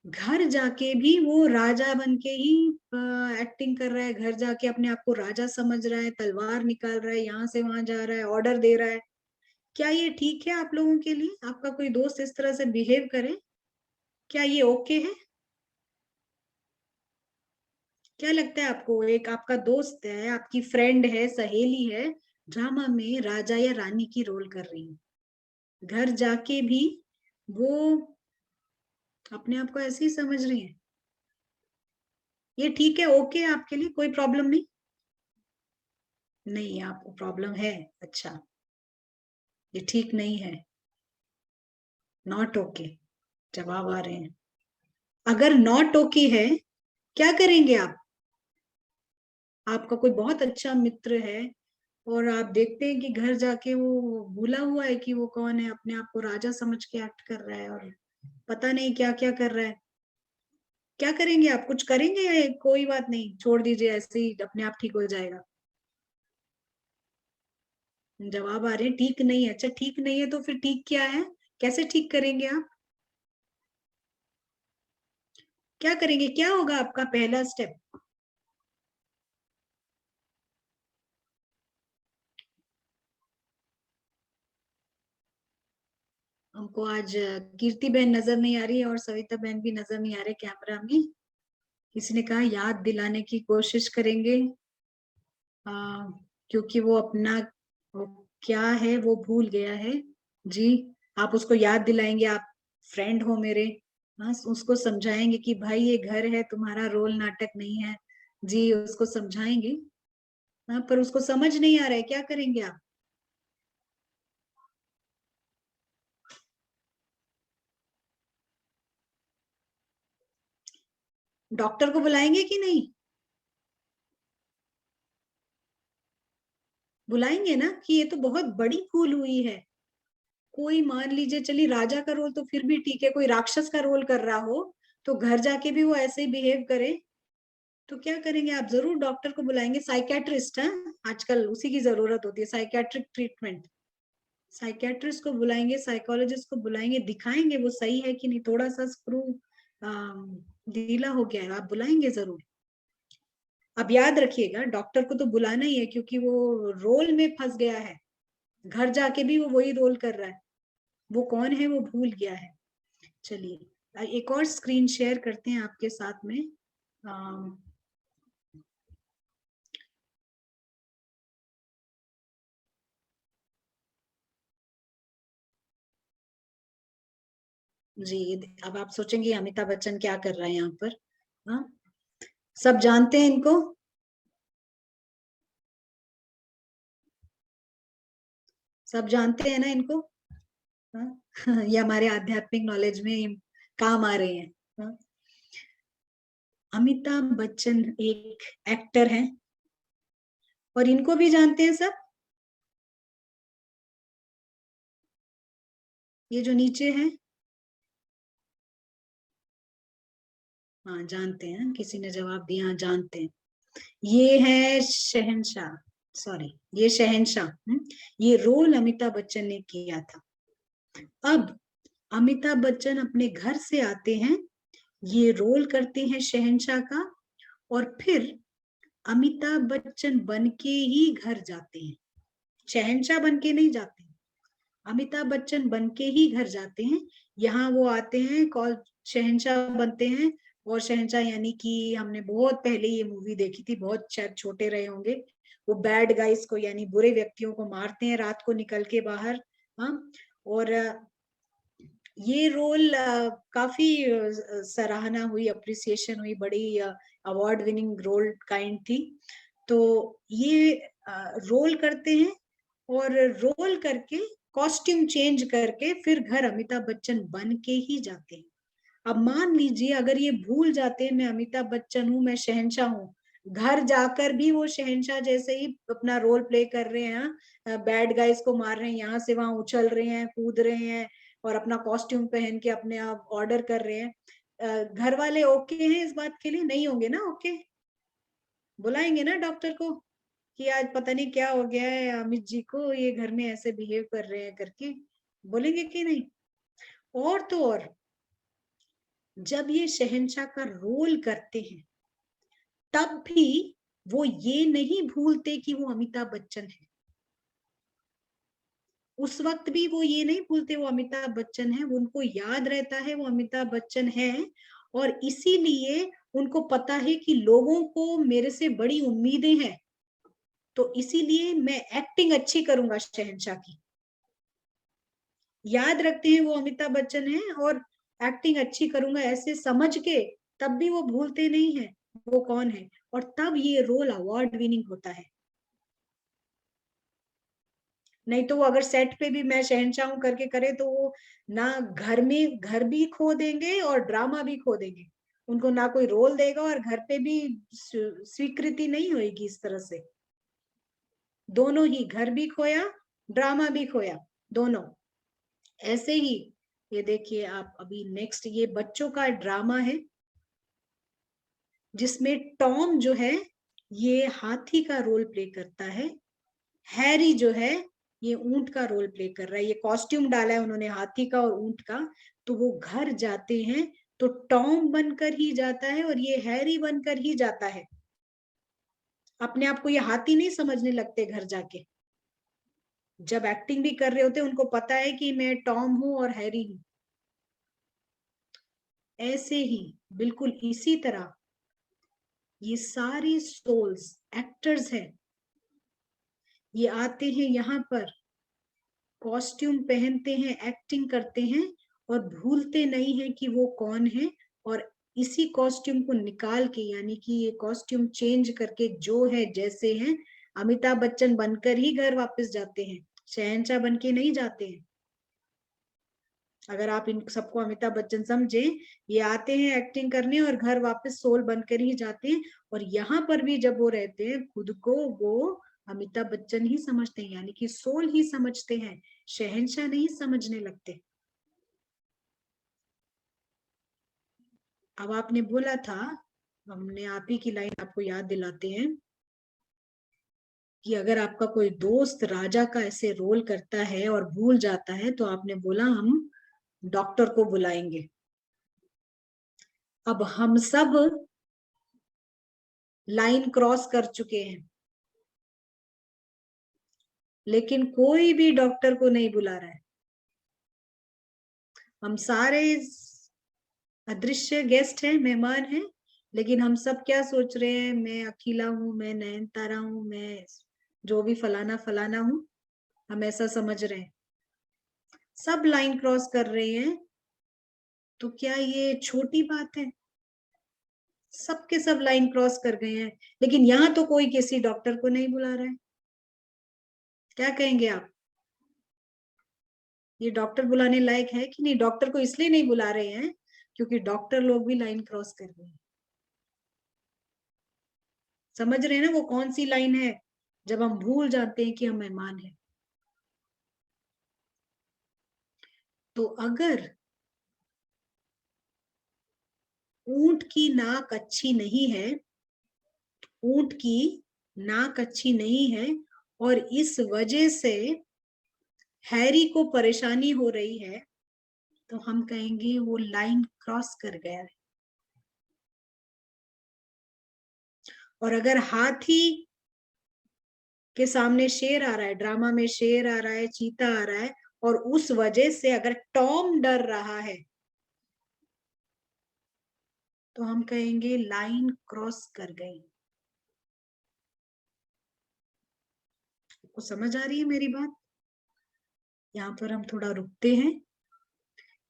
घर जाके भी वो राजा बन के ही एक्टिंग कर रहा है। घर जाके अपने आप को राजा समझ रहा है, तलवार निकाल रहा है, यहाँ से वहां जा रहा है, ऑर्डर दे रहा है। क्या ये ठीक है आप लोगों के लिए? आपका कोई दोस्त इस तरह से बिहेव करे, क्या ये ओके है? क्या लगता है आपको? एक आपका दोस्त है, आपकी फ्रेंड है, सहेली है, ड्रामा में राजा या रानी की रोल कर रही है, घर जाके भी वो अपने आप को ऐसे ही समझ रही है। ये ठीक है, ओके है आपके लिए? कोई प्रॉब्लम नहीं? नहीं, आपको प्रॉब्लम है। अच्छा, ये ठीक नहीं है, नॉट ओके। जवाब आ रहे हैं। अगर नॉट ओके है, क्या करेंगे आप? आपका कोई बहुत अच्छा मित्र है, और आप देखते हैं कि घर जाके वो भूला हुआ है कि वो कौन है, अपने आप को राजा समझ के एक्ट कर रहा है, और पता नहीं क्या क्या कर रहा है। क्या करेंगे आप? कुछ करेंगे या कोई बात नहीं, छोड़ दीजिए, ऐसे ही अपने आप ठीक हो जाएगा? जवाब आ रहे हैं ठीक नहीं है। अच्छा, ठीक नहीं है तो फिर ठीक क्या है? कैसे ठीक करेंगे आप? क्या करेंगे? क्या होगा आपका पहला स्टेप? हमको आज कीर्ति बहन नजर नहीं आ रही है, और सविता बहन भी नजर नहीं आ रहे कैमरा में। किसी ने कहा याद दिलाने की कोशिश करेंगे, आ, क्योंकि वो अपना, वो क्या है वो भूल गया है। जी, आप उसको याद दिलाएंगे, आप फ्रेंड हो मेरे। हाँ, उसको समझाएंगे कि भाई ये घर है, तुम्हारा रोल नाटक नहीं है। जी, उसको समझाएंगे। हाँ, पर उसको समझ नहीं आ रहा है, क्या करेंगे आप? डॉक्टर को बुलाएंगे कि नहीं? बुलाएंगे ना, कि ये तो बहुत बड़ी भूल हुई है। कोई मान लीजिए, चलिए राजा का रोल तो फिर भी ठीक है, कोई राक्षस का रोल कर रहा हो, तो घर जाके भी वो ऐसे ही बिहेव करे, तो क्या करेंगे आप? जरूर डॉक्टर को बुलाएंगे, साइकेट्रिस्ट है, आजकल उसी की जरूरत होती है, साइकेट्रिक ट्रीटमेंट। साइकेट्रिस्ट को बुलाएंगे, साइकोलॉजिस्ट को बुलाएंगे, दिखाएंगे वो सही है कि नहीं, थोड़ा सा स्क्रू ढीला हो गया है, आप बुलाएंगे जरूर। अब याद रखिएगा, डॉक्टर को तो बुलाना ही है, क्योंकि वो रोल में फंस गया है। घर जाके भी वो वही रोल कर रहा है, वो कौन है वो भूल गया है। चलिए, एक और स्क्रीन शेयर करते हैं आपके साथ में। अम, जी, अब आप सोचेंगे अमिताभ बच्चन क्या कर रहा है यहाँ पर। हाँ, सब जानते हैं इनको? सब जानते हैं ना इनको? हाँ? ये हमारे आध्यात्मिक नॉलेज में काम आ रहे हैं। हाँ? अमिताभ बच्चन एक एक्टर हैं, और इनको भी जानते हैं सब। ये जो नीचे हैं, हाँ जानते हैं, किसी ने जवाब दिया, हाँ जानते हैं। ये है शहंशाह, सॉरी, ये शहंशाह। ये रोल अमिताभ बच्चन ने किया था। अब अमिताभ बच्चन अपने घर से आते हैं, ये रोल करते हैं शहंशाह का, और फिर अमिताभ बच्चन बन के ही घर जाते हैं। शहंशाह बन के नहीं जाते, अमिताभ बच्चन बन के ही घर जाते हैं। यहाँ वो आते हैं, कॉल शहंशाह बनते हैं। और शहंशाह यानी कि हमने बहुत पहले ये मूवी देखी थी, बहुत शायद छोटे रहे होंगे। वो बैड गाइस को, यानी बुरे व्यक्तियों को मारते हैं रात को निकल के बाहर। हाँ, और ये रोल काफी सराहना हुई, अप्रिसिएशन हुई, बड़ी अवार्ड विनिंग रोल काइंड थी। तो ये रोल करते हैं, और रोल करके, कॉस्ट्यूम चेंज करके, फिर घर अमिताभ बच्चन बन के ही जाते हैं। अब मान लीजिए अगर ये भूल जाते हैं मैं अमिताभ बच्चन हूँ, मैं शहंशाह हूँ, घर जाकर भी वो शहंशाह जैसे ही अपना रोल प्ले कर रहे हैं, बैड गाइज को मार रहे हैं, यहाँ से वहां उछल रहे हैं, कूद रहे हैं, और अपना कॉस्ट्यूम पहन के अपने आप ऑर्डर कर रहे हैं, घर वाले ओके हैं इस बात के लिए? नहीं होंगे ना ओके? बुलाएंगे ना डॉक्टर को कि आज पता नहीं क्या हो गया है अमित जी को, ये घर में ऐसे बिहेव कर रहे हैं करके, बोलेंगे कि नहीं? और तो और जब ये शहंशाह का रोल करते हैं तब भी वो ये नहीं भूलते कि वो अमिताभ बच्चन है। उस वक्त भी वो ये नहीं भूलते वो अमिताभ बच्चन है, उनको याद रहता है वो अमिताभ बच्चन है। और इसीलिए उनको पता है कि लोगों को मेरे से बड़ी उम्मीदें हैं, तो इसीलिए मैं एक्टिंग अच्छी करूंगा शहंशाह की। याद रखते हैं वो अमिताभ बच्चन है और एक्टिंग अच्छी करूंगा ऐसे समझ के, तब भी वो भूलते नहीं है वो कौन है, और तब ये रोल अवार्ड विनिंग होता है। नहीं तो वो अगर सेट पे भी मैं शहंशाह हूं करके करे तो वो ना घर में घर भी खो देंगे और ड्रामा भी खो देंगे। उनको ना कोई रोल देगा और घर पे भी स्वीकृति नहीं होगी इस तरह से। दोनों ही, घर भी खोया, ड्रामा भी खोया, दोनों। ऐसे ही ये देखिए आप, अभी नेक्स्ट ये बच्चों का ड्रामा है जिसमें टॉम जो है ये हाथी का रोल प्ले करता है, हैरी जो है ये ऊंट का रोल प्ले कर रहा है। ये कॉस्ट्यूम डाला है उन्होंने हाथी का और ऊंट का। तो वो घर जाते हैं तो टॉम बनकर ही जाता है और ये हैरी बनकर ही जाता है। अपने आप को ये हाथी नहीं समझने लगते घर जाके। जब एक्टिंग भी कर रहे होते उनको पता है कि मैं टॉम हूं और हैरी हूं। ऐसे ही बिल्कुल इसी तरह ये सारी सोल्स एक्टर्स हैं, ये आते हैं यहाँ पर, कॉस्ट्यूम पहनते हैं, एक्टिंग करते हैं और भूलते नहीं है कि वो कौन है। और इसी कॉस्ट्यूम को निकाल के, यानी कि ये कॉस्ट्यूम चेंज करके जो है जैसे हैं अमिताभ बच्चन बनकर ही घर वापस जाते हैं, शहंशाह बन के नहीं जाते हैं। अगर आप इन सबको अमिताभ बच्चन समझे, ये आते हैं एक्टिंग करने और घर वापस सोल बनकर ही जाते हैं। और यहाँ पर भी जब वो रहते हैं खुद को वो अमिताभ बच्चन ही समझते हैं, यानी कि सोल ही समझते हैं, शहंशाह नहीं समझने लगते। अब आपने बोला था, हमने आप ही की लाइन आपको याद दिलाते हैं कि अगर आपका कोई दोस्त राजा का ऐसे रोल करता है और भूल जाता है तो आपने बोला हम डॉक्टर को बुलाएंगे। अब हम सब लाइन क्रॉस कर चुके हैं लेकिन कोई भी डॉक्टर को नहीं बुला रहा है। हम सारे अदृश्य गेस्ट हैं, मेहमान हैं, लेकिन हम सब क्या सोच रहे हैं, मैं अकेला हूं, मैं नयनतारा हूं, मैं जो भी फलाना फलाना हूं, हम ऐसा समझ रहे हैं। सब लाइन क्रॉस कर रहे हैं, तो क्या ये छोटी बात है? सबके सब लाइन क्रॉस कर गए हैं लेकिन यहाँ तो कोई किसी डॉक्टर को नहीं बुला रहा है। क्या कहेंगे आप? ये डॉक्टर बुलाने लायक है कि नहीं? डॉक्टर को इसलिए नहीं बुला रहे हैं क्योंकि डॉक्टर लोग भी लाइन क्रॉस कर रहे हैं। समझ रहे हैं ना वो कौन सी लाइन है? जब हम भूल जाते हैं कि हम मेहमान हैं। तो अगर ऊंट की नाक अच्छी नहीं है, ऊंट की नाक अच्छी नहीं है और इस वजह से हैरी को परेशानी हो रही है, तो हम कहेंगे वो लाइन क्रॉस कर गया है। और अगर हाथी के सामने शेर आ रहा है, ड्रामा में शेर आ रहा है, चीता आ रहा है, और उस वजह से अगर टॉम डर रहा है तो हम कहेंगे लाइन क्रॉस कर गई। आपको समझ आ रही है मेरी बात? यहाँ पर हम थोड़ा रुकते हैं।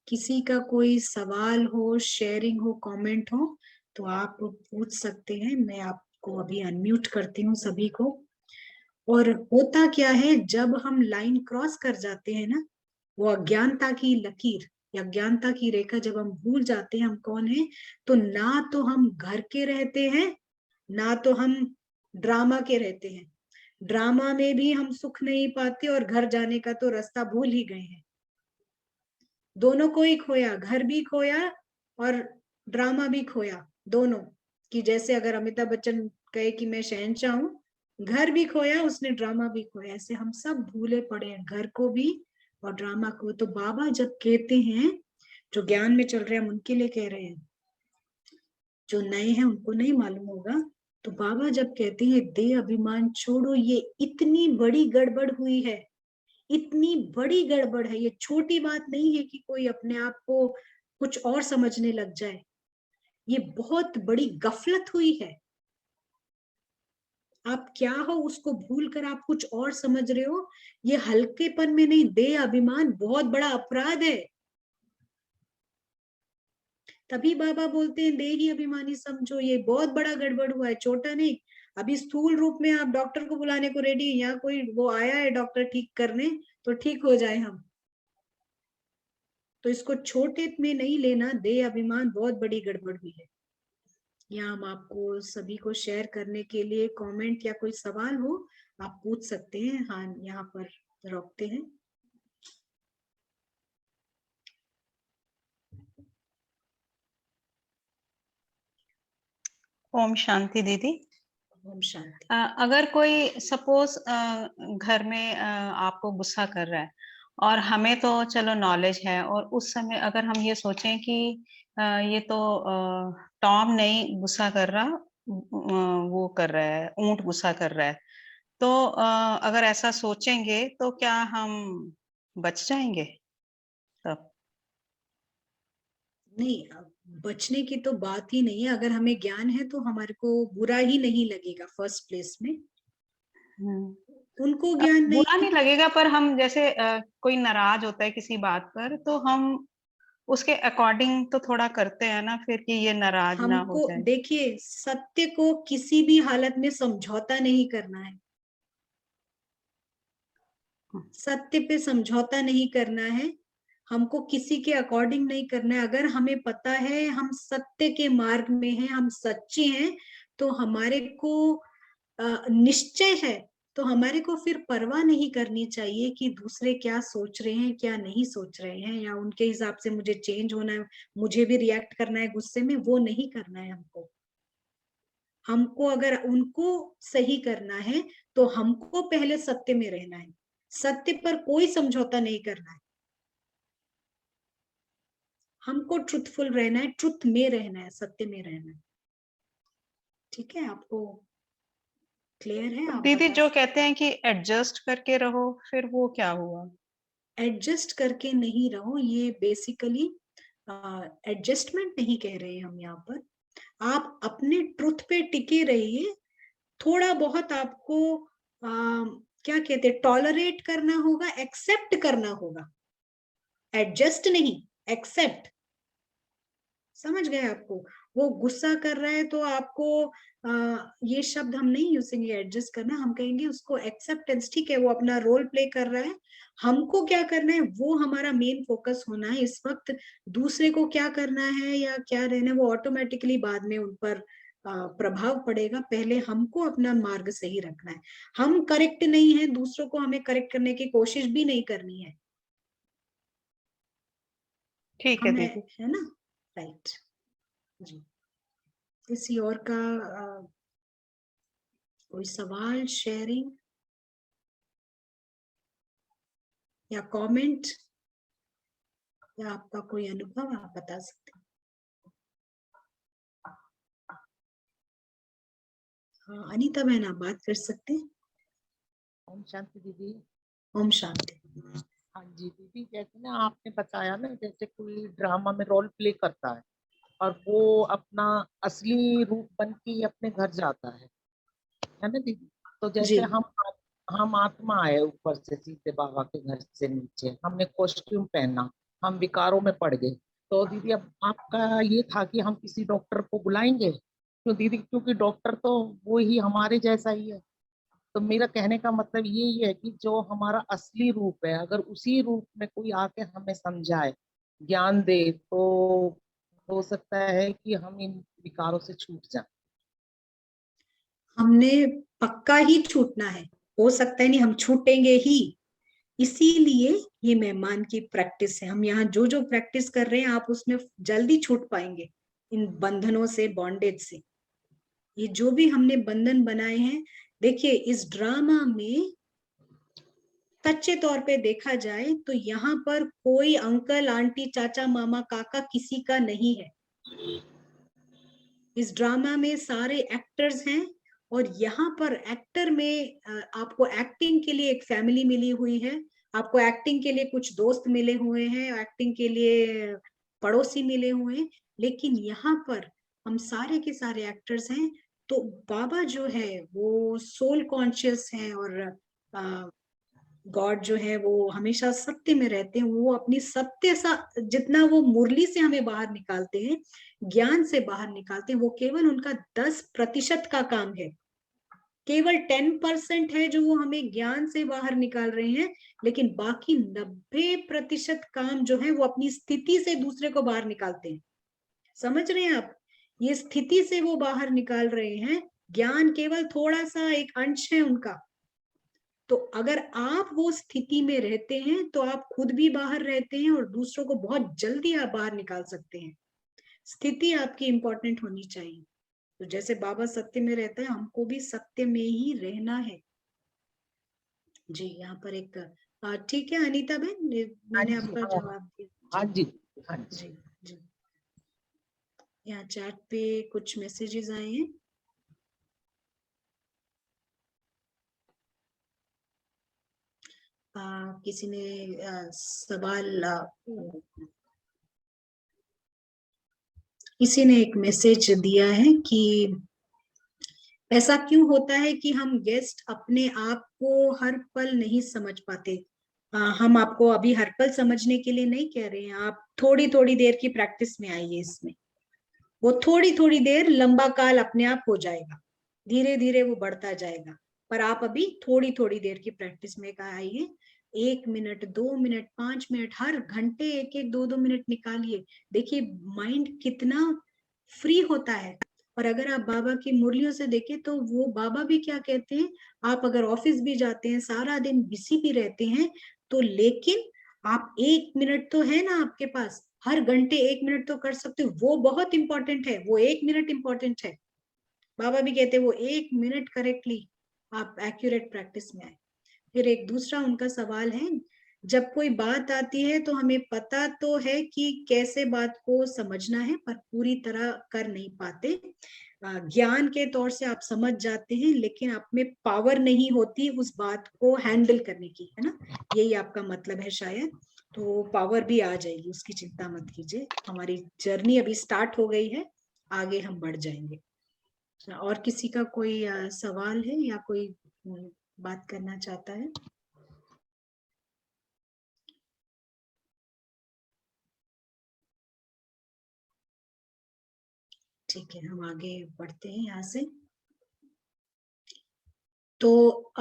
किसी का कोई सवाल हो, शेयरिंग हो, कमेंट हो तो आप पूछ सकते हैं। मैं आपको अभी अनम्यूट करती हूँ सभी को। और होता क्या है, जब हम लाइन क्रॉस कर जाते हैं ना, वो अज्ञानता की लकीर या अज्ञानता की रेखा जब हम भूल जाते हैं हम कौन है, तो ना तो हम घर के रहते हैं ना तो हम ड्रामा के रहते हैं। ड्रामा में भी हम सुख नहीं पाते और घर जाने का तो रास्ता भूल ही गए हैं। दोनों को ही खोया, घर भी खोया और ड्रामा भी खोया दोनों, कि जैसे अगर अमिताभ बच्चन कहे कि मैं शहंशाह हूं, घर भी खोया उसने, ड्रामा भी खोया। ऐसे हम सब भूले पड़े हैं, घर को भी और ड्रामा को। तो बाबा जब कहते हैं, जो ज्ञान में चल रहे हैं हम उनके लिए कह रहे हैं, जो नए हैं उनको नहीं मालूम होगा। तो बाबा जब कहते हैं देह अभिमान छोड़ो, ये इतनी बड़ी गड़बड़ हुई है, इतनी बड़ी गड़बड़ है। ये छोटी बात नहीं है कि कोई अपने आप को कुछ और समझने लग जाए, ये बहुत बड़ी गफलत हुई है। आप क्या हो उसको भूल कर आप कुछ और समझ रहे हो, ये हल्केपन में नहीं, देह अभिमान बहुत बड़ा अपराध है। तभी बाबा बोलते हैं देही अभिमानी समझो, ये बहुत बड़ा गड़बड़ हुआ है, छोटा नहीं। अभी स्थूल रूप में आप डॉक्टर को बुलाने को रेडी, यहाँ कोई वो आया है डॉक्टर ठीक करने, तो ठीक हो जाए हम। तो इसको छोटे में नहीं लेना, देह अभिमान बहुत बड़ी गड़बड़ हुई है। यहाँ हम आपको सभी को शेयर करने के लिए कमेंट या कोई सवाल हो आप पूछ सकते हैं। हाँ, यहाँ पर रोकते हैं। ओम शांति दीदी। ओम शांति। अगर कोई सपोज घर में आपको गुस्सा कर रहा है, और हमें तो चलो नॉलेज है, और उस समय अगर हम ये सोचें कि ये तो टॉम नहीं गुस्सा कर रहा, वो कर रहा है, ऊंट गुस्सा कर रहा है, तो अगर ऐसा सोचेंगे तो क्या हम बच जाएंगे तब? नहीं, बचने की तो बात ही नहीं है। अगर हमें ज्ञान है तो हमारे को बुरा ही नहीं लगेगा फर्स्ट प्लेस में। उनको ज्ञान नहीं बुरा नहीं लगेगा, पर हम जैसे कोई नाराज होता है किसी बात पर, तो हम उसके अकॉर्डिंग तो थोड़ा करते हैं ना फिर, कि ये नाराज ना हो हमको जाए। देखिए, सत्य को किसी भी हालत में समझौता नहीं करना है, सत्य पे समझौता नहीं करना है, हमको किसी के अकॉर्डिंग नहीं करना है। अगर हमें पता है हम सत्य के मार्ग में हैं, हम सच्चे हैं, तो हमारे को निश्चय है, तो हमारे को फिर परवाह नहीं करनी चाहिए कि दूसरे क्या सोच रहे हैं क्या नहीं सोच रहे हैं, या उनके हिसाब से मुझे चेंज होना है, मुझे भी रिएक्ट करना है गुस्से में, वो नहीं करना है हमको। हमको अगर उनको सही करना है तो हमको पहले सत्य में रहना है, सत्य पर कोई समझौता नहीं करना है। हमको ट्रुथफुल रहना है, ट्रुथ में रहना है, सत्य में रहना है। ठीक है, आपको क्लियर है? आप दीदी बता जो सकते। कहते हैं कि एडजस्ट करके रहो, फिर वो क्या हुआ? एडजस्ट करके नहीं रहो, ये बेसिकली एडजस्टमेंट नहीं कह रहे हैं हम यहाँ पर। आप अपने ट्रुथ पे टिके रहिए। थोड़ा बहुत आपको क्या कहते हैं, टॉलरेट करना होगा, एक्सेप्ट करना होगा, एडजस्ट नहीं, एक्सेप्ट। समझ गए आपको? वो गुस्सा कर रहा है तो आपको ये शब्द हम नहीं यूज करेंगे एडजस्ट करना, हम कहेंगे उसको एक्सेप्टेंस। ठीक है, वो अपना रोल प्ले कर रहा है, हमको क्या करना है वो हमारा मेन फोकस होना है इस वक्त। दूसरे को क्या करना है या क्या रहना है वो ऑटोमेटिकली बाद में उन पर प्रभाव पड़ेगा। पहले हमको अपना मार्ग सही रखना है। हम करेक्ट नहीं है, दूसरों को हमें करेक्ट करने की कोशिश भी नहीं करनी है। ठीक है हमें, दीदी। है ना? राइट जी। किसी और का कोई सवाल, शेयरिंग या कमेंट, या आपका कोई अनुभव आप बता सकते हैं। हाँ, अनीता बहन आप बात कर सकते हैं। ओम शांति दीदी। ओम शांति। हाँ जी दीदी, जैसे ना आपने बताया ना, जैसे कोई ड्रामा में रोल प्ले करता है और वो अपना असली रूप बन के अपने घर जाता है ना दीदी। तो जी जैसे हम आत्मा आए ऊपर से सीधे बाबा के घर से नीचे, हमने कॉस्ट्यूम पहना, हम विकारों में पड़ गए। तो दीदी अब आपका ये था कि हम किसी डॉक्टर को बुलाएंगे, क्यों दीदी? क्योंकि डॉक्टर तो वो ही हमारे जैसा ही है। तो मेरा कहने का मतलब यही है कि जो हमारा असली रूप है, अगर उसी रूप में कोई आके हमें समझाए, ज्ञान दे, तो हो सकता है कि हम इन विकारों से छूट जाए। हमने पक्का ही छूटना है, हो सकता है नहीं, हम छूटेंगे ही। इसीलिए ये मेहमान की प्रैक्टिस है। हम यहाँ जो जो प्रैक्टिस कर रहे हैं आप उसमें जल्दी छूट पाएंगे। इन बंधनों से, बॉन्डेज से। ये जो भी हमने बंधन बनाए हैं, देखिए इस ड्रामा में सच्चे तौर पे देखा जाए तो यहाँ पर कोई अंकल, आंटी, चाचा, मामा, काका किसी का नहीं है। इस ड्रामा में सारे एक्टर्स हैं, और यहाँ पर एक्टर में आपको एक्टिंग के लिए एक फैमिली मिली हुई है, आपको एक्टिंग के लिए कुछ दोस्त मिले हुए हैं, एक्टिंग के लिए पड़ोसी मिले हुए हैं, लेकिन यहाँ पर हम सारे के सारे एक्टर्स हैं। तो बाबा जो है वो सोल कॉन्शियस हैं, और गॉड जो है वो हमेशा सत्य में रहते हैं। वो अपनी सत्य सा, जितना वो मुरली से हमें बाहर निकालते हैं, ज्ञान से बाहर निकालते हैं, वो केवल उनका 10% का काम है। केवल 10% है जो वो हमें ज्ञान से बाहर निकाल रहे हैं, लेकिन बाकी 90% काम जो है वो अपनी स्थिति से दूसरे को बाहर निकालते हैं। समझ रहे हैं आप? ये स्थिति से वो बाहर निकाल रहे हैं, ज्ञान केवल थोड़ा सा एक अंश है उनका। तो अगर आप वो स्थिति में रहते हैं तो आप खुद भी बाहर रहते हैं, और दूसरों को बहुत जल्दी आप बाहर निकाल सकते हैं। स्थिति आपकी इंपॉर्टेंट होनी चाहिए। तो जैसे बाबा सत्य में रहता है, हमको भी सत्य में ही रहना है। जी, यहाँ पर एक ठीक है अनीता बहन, मैंने आपका जवाब दिया। हाँ जी, हाँ जी। जी जी, यहाँ चैट पे कुछ मैसेजेस आए हैं। किसी ने सवाल, किसी ने एक मैसेज दिया है कि ऐसा क्यों होता है कि हम गेस्ट अपने आप को हर पल नहीं समझ पाते। हम आपको अभी हर पल समझने के लिए नहीं कह रहे हैं, आप थोड़ी थोड़ी देर की प्रैक्टिस में आइए। इसमें वो थोड़ी थोड़ी देर लंबा काल अपने आप हो जाएगा, धीरे धीरे वो बढ़ता जाएगा, पर आप अभी थोड़ी थोड़ी देर की प्रैक्टिस में आइए। 1 मिनट, 2 मिनट, 5 मिनट, हर घंटे 1-1, 2-2 मिनट निकालिए। देखिए माइंड कितना फ्री होता है। और अगर आप बाबा की मुरलियों से देखें तो वो बाबा भी क्या कहते हैं, आप अगर ऑफिस भी जाते हैं, सारा दिन बिजी भी रहते हैं, तो लेकिन आप 1 मिनट तो है ना आपके पास, हर घंटे 1 मिनट तो कर सकते हो, वो बहुत इंपॉर्टेंट है। वो 1 मिनट इंपॉर्टेंट है। बाबा भी कहते हैं वो 1 मिनट करेक्टली आप एक्यूरेट प्रैक्टिस में आए। फिर एक दूसरा उनका सवाल है, जब कोई बात आती है तो हमें पता तो है कि कैसे बात को समझना है, पर पूरी तरह कर नहीं पाते। ज्ञान के तौर से आप समझ जाते हैं, लेकिन आप में पावर नहीं होती उस बात को हैंडल करने की, है ना? यही आपका मतलब है शायद। तो पावर भी आ जाएगी, उसकी चिंता मत कीजिए। हमारी जर्नी अभी स्टार्ट हो गई है, आगे हम बढ़ जाएंगे। और किसी का कोई सवाल है या कोई बात करना चाहता है? ठीक है, हम आगे बढ़ते हैं यहाँ से। तो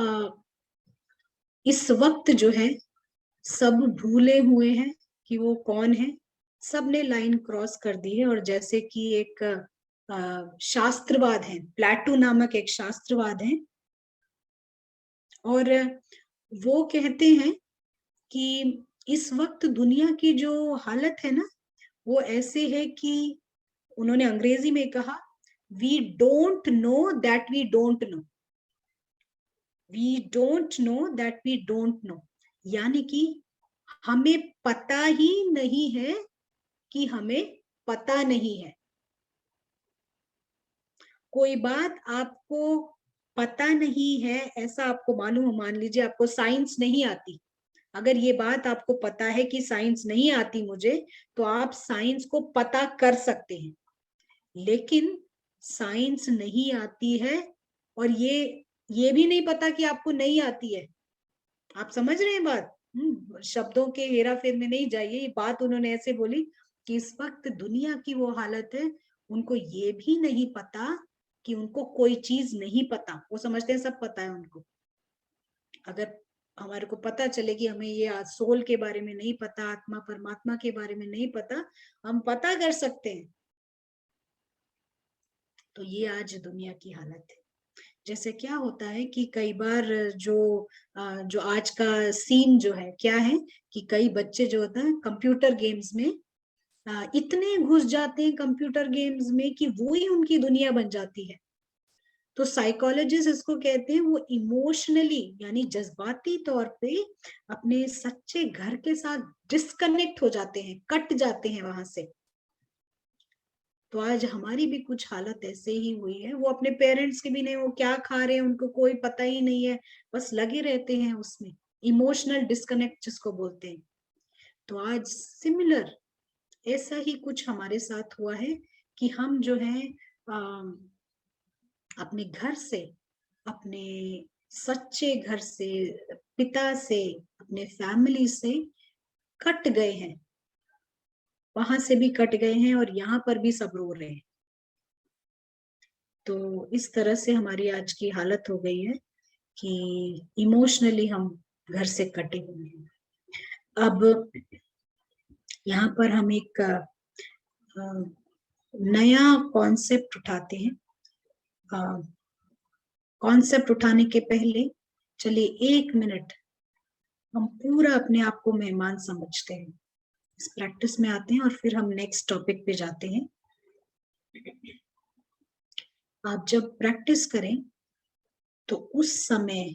इस वक्त जो है सब भूले हुए हैं कि वो कौन है। सब ने लाइन क्रॉस कर दी है, और जैसे कि एक शास्त्रवाद है, प्लेटो नामक एक शास्त्रवाद है, और वो कहते हैं कि इस वक्त दुनिया की जो हालत है ना, वो ऐसे है कि उन्होंने अंग्रेजी में कहा, we don't know that we don't know, we don't know that we don't know. यानी कि हमें पता ही नहीं है कि हमें पता नहीं है। कोई बात आपको पता नहीं है, ऐसा आपको मालूम, मान लीजिए आपको साइंस नहीं आती, अगर ये बात आपको पता है कि साइंस नहीं आती मुझे, तो आप साइंस को पता कर सकते हैं। लेकिन साइंस नहीं आती है, और ये भी नहीं पता कि आपको नहीं आती है। आप समझ रहे हैं बात? शब्दों के हेराफेर में नहीं जाइए। ये बात उन्होंने ऐसे बोली कि इस वक्त दुनिया की वो हालत है, उनको ये भी नहीं पता कि उनको कोई चीज नहीं पता। वो समझते हैं सब पता है उनको। अगर हमारे को पता चले कि हमें ये सोल के बारे में नहीं पता, आत्मा परमात्मा के बारे में नहीं पता, हम पता कर सकते हैं। तो ये आज दुनिया की हालत है। जैसे क्या होता है कि कई बार जो आज का सीन जो है क्या है कि कई बच्चे जो होता है कंप्यूटर गेम्स में इतने घुस जाते हैं कंप्यूटर गेम्स में कि वो ही उनकी दुनिया बन जाती है। तो साइकोलॉजिस्ट इसको कहते हैं वो इमोशनली यानी जज्बाती तौर पे अपने सच्चे घर के साथ डिस्कनेक्ट हो जाते हैं, कट जाते हैं वहां से। तो आज हमारी भी कुछ हालत ऐसे ही हुई है, वो अपने पेरेंट्स के भी नहीं, वो क्या खा रहे हैं उनको कोई पता ही नहीं है, बस लगे रहते हैं उसमें, इमोशनल डिस्कनेक्ट जिसको बोलते हैं। तो आज सिमिलर ऐसा ही कुछ हमारे साथ हुआ है कि हम जो है अपने घर से, अपने सच्चे घर से, पिता से, अपने फैमिली से कट गए हैं, वहां से भी कट गए हैं और यहाँ पर भी सब रो रहे हैं। तो इस तरह से हमारी आज की हालत हो गई है कि इमोशनली हम घर से कटे हुए हैं। अब यहाँ पर हम एक नया कॉन्सेप्ट उठाते हैं। कॉन्सेप्ट उठाने के पहले चलिए 1 मिनट हम पूरा अपने आप को मेहमान समझते हैं, इस प्रैक्टिस में आते हैं और फिर हम नेक्स्ट टॉपिक पे जाते हैं। आप जब प्रैक्टिस करें तो उस समय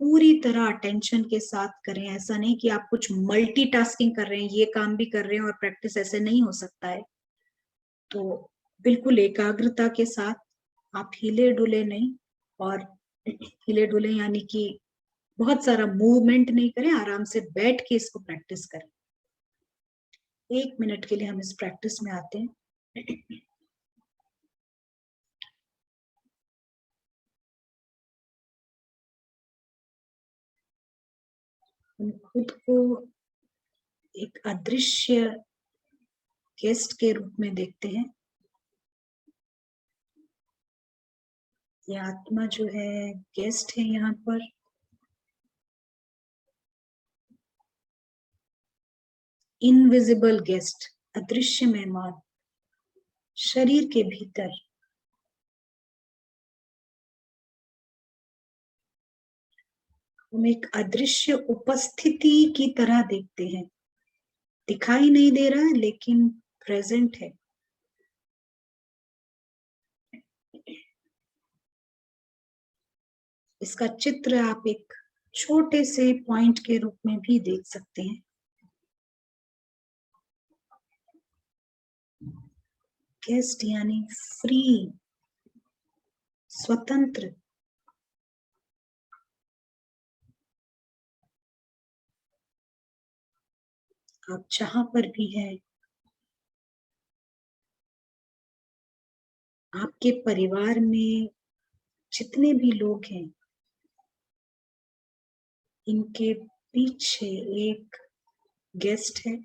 पूरी तरह अटेंशन के साथ करें। ऐसा नहीं कि आप कुछ मल्टीटास्किंग कर रहे हैं, ये काम भी कर रहे हैं और प्रैक्टिस ऐसे नहीं हो सकता है। तो बिल्कुल एकाग्रता के साथ आप हिले डुले नहीं, और हिले डुले यानी कि बहुत सारा मूवमेंट नहीं करें, आराम से बैठ के इसको प्रैक्टिस करें। 1 मिनट के लिए हम इस प्रैक्टिस में आते हैं। हम खुद को एक अदृश्य गेस्ट के रूप में देखते हैं। ये आत्मा जो है गेस्ट है यहाँ पर। इनविजिबल गेस्ट, अदृश्य मेहमान, शरीर के भीतर। हम एक अदृश्य उपस्थिति की तरह देखते हैं, दिखाई नहीं दे रहा है लेकिन प्रेजेंट है। इसका चित्र आप एक छोटे से पॉइंट के रूप में भी देख सकते हैं। गेस्ट यानी फ्री, स्वतंत्र। आप जहां पर भी हैं, आपके परिवार में जितने भी लोग हैं, इनके पीछे एक गेस्ट है।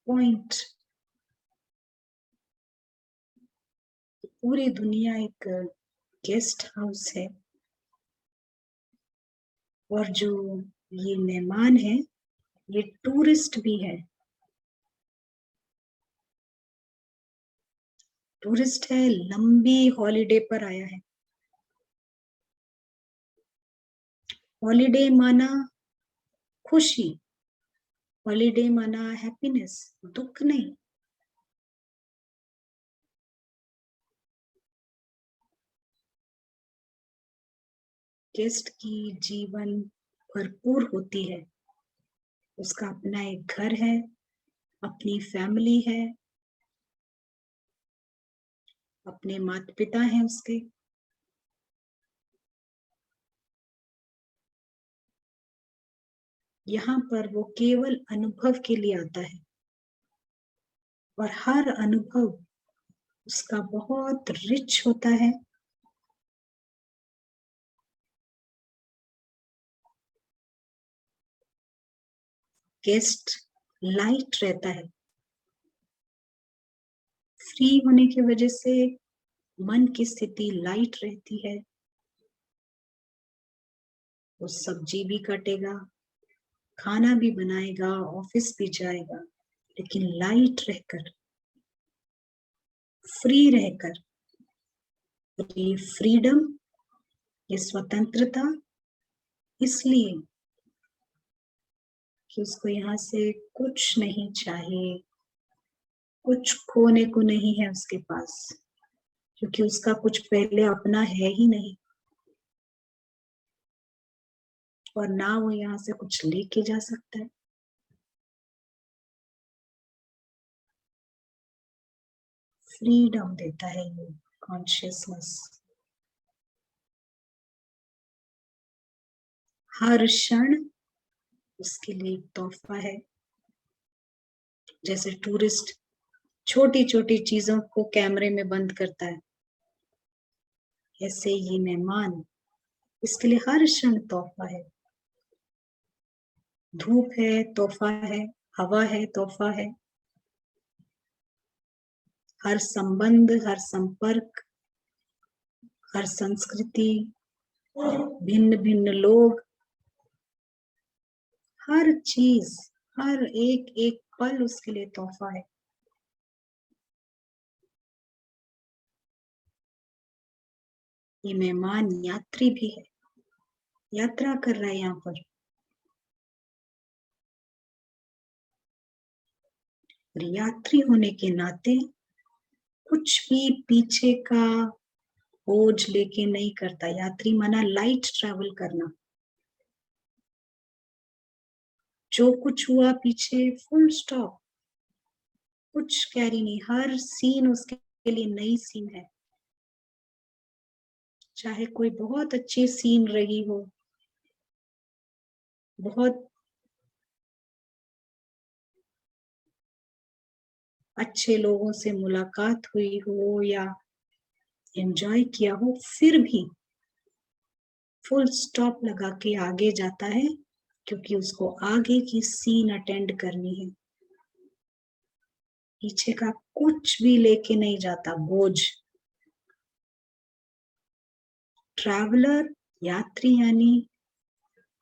पॉइंट, पूरी दुनिया एक गेस्ट हाउस है, और जो ये मेहमान है ये टूरिस्ट भी है। टूरिस्ट है, लंबी हॉलिडे पर आया है। हॉलिडे माना खुशी, हॉलिडे माना हैप्पीनेस, दुख नहीं। गेस्ट की जीवन भरपूर होती है, उसका अपना एक घर है, अपनी फैमिली है, अपने माता पिता हैं उसके। यहाँ पर वो केवल अनुभव के लिए आता है, और हर अनुभव उसका बहुत रिच होता है। गेस्ट लाइट रहता है, फ्री होने की वजह से मन की स्थिति लाइट रहती है। वो सब्जी भी काटेगा, खाना भी बनाएगा, ऑफिस भी जाएगा, लेकिन लाइट रहकर, फ्री रहकर। ये फ्रीडम, ये स्वतंत्रता इसलिए कि उसको यहाँ से कुछ नहीं चाहिए, कुछ खोने को नहीं है उसके पास, क्योंकि उसका कुछ पहले अपना है ही नहीं, और ना वो यहाँ से कुछ लेके जा सकता है। फ्रीडम देता है ये कॉन्शियसनेस। हर क्षण उसके लिए एक तोहफा है। जैसे टूरिस्ट छोटी छोटी चीजों को कैमरे में बंद करता है, ऐसे ये मेहमान, इसके लिए हर क्षण तोहफा है। धूप है तोहफा है, हवा है तोहफा है, हर संबंध, हर संपर्क, हर संस्कृति, भिन्न भिन्न लोग, हर चीज, हर एक एक पल उसके लिए तोहफा है। ये मेहमान यात्री भी है, यात्रा कर रहा है यहाँ पर। और यात्री होने के नाते कुछ भी पीछे का बोझ लेके नहीं करता। यात्री माना लाइट ट्रैवल करना। जो कुछ हुआ पीछे, फुल स्टॉप, कुछ कैरी नहीं। हर सीन उसके लिए नई सीन है। चाहे कोई बहुत अच्छी सीन रही हो, बहुत अच्छे लोगों से मुलाकात हुई हो या एंजॉय किया हो, फिर भी फुल स्टॉप लगा के आगे जाता है, क्योंकि उसको आगे की सीन अटेंड करनी है। पीछे का कुछ भी लेके नहीं जाता बोझ। ट्रैवलर, यात्री यानी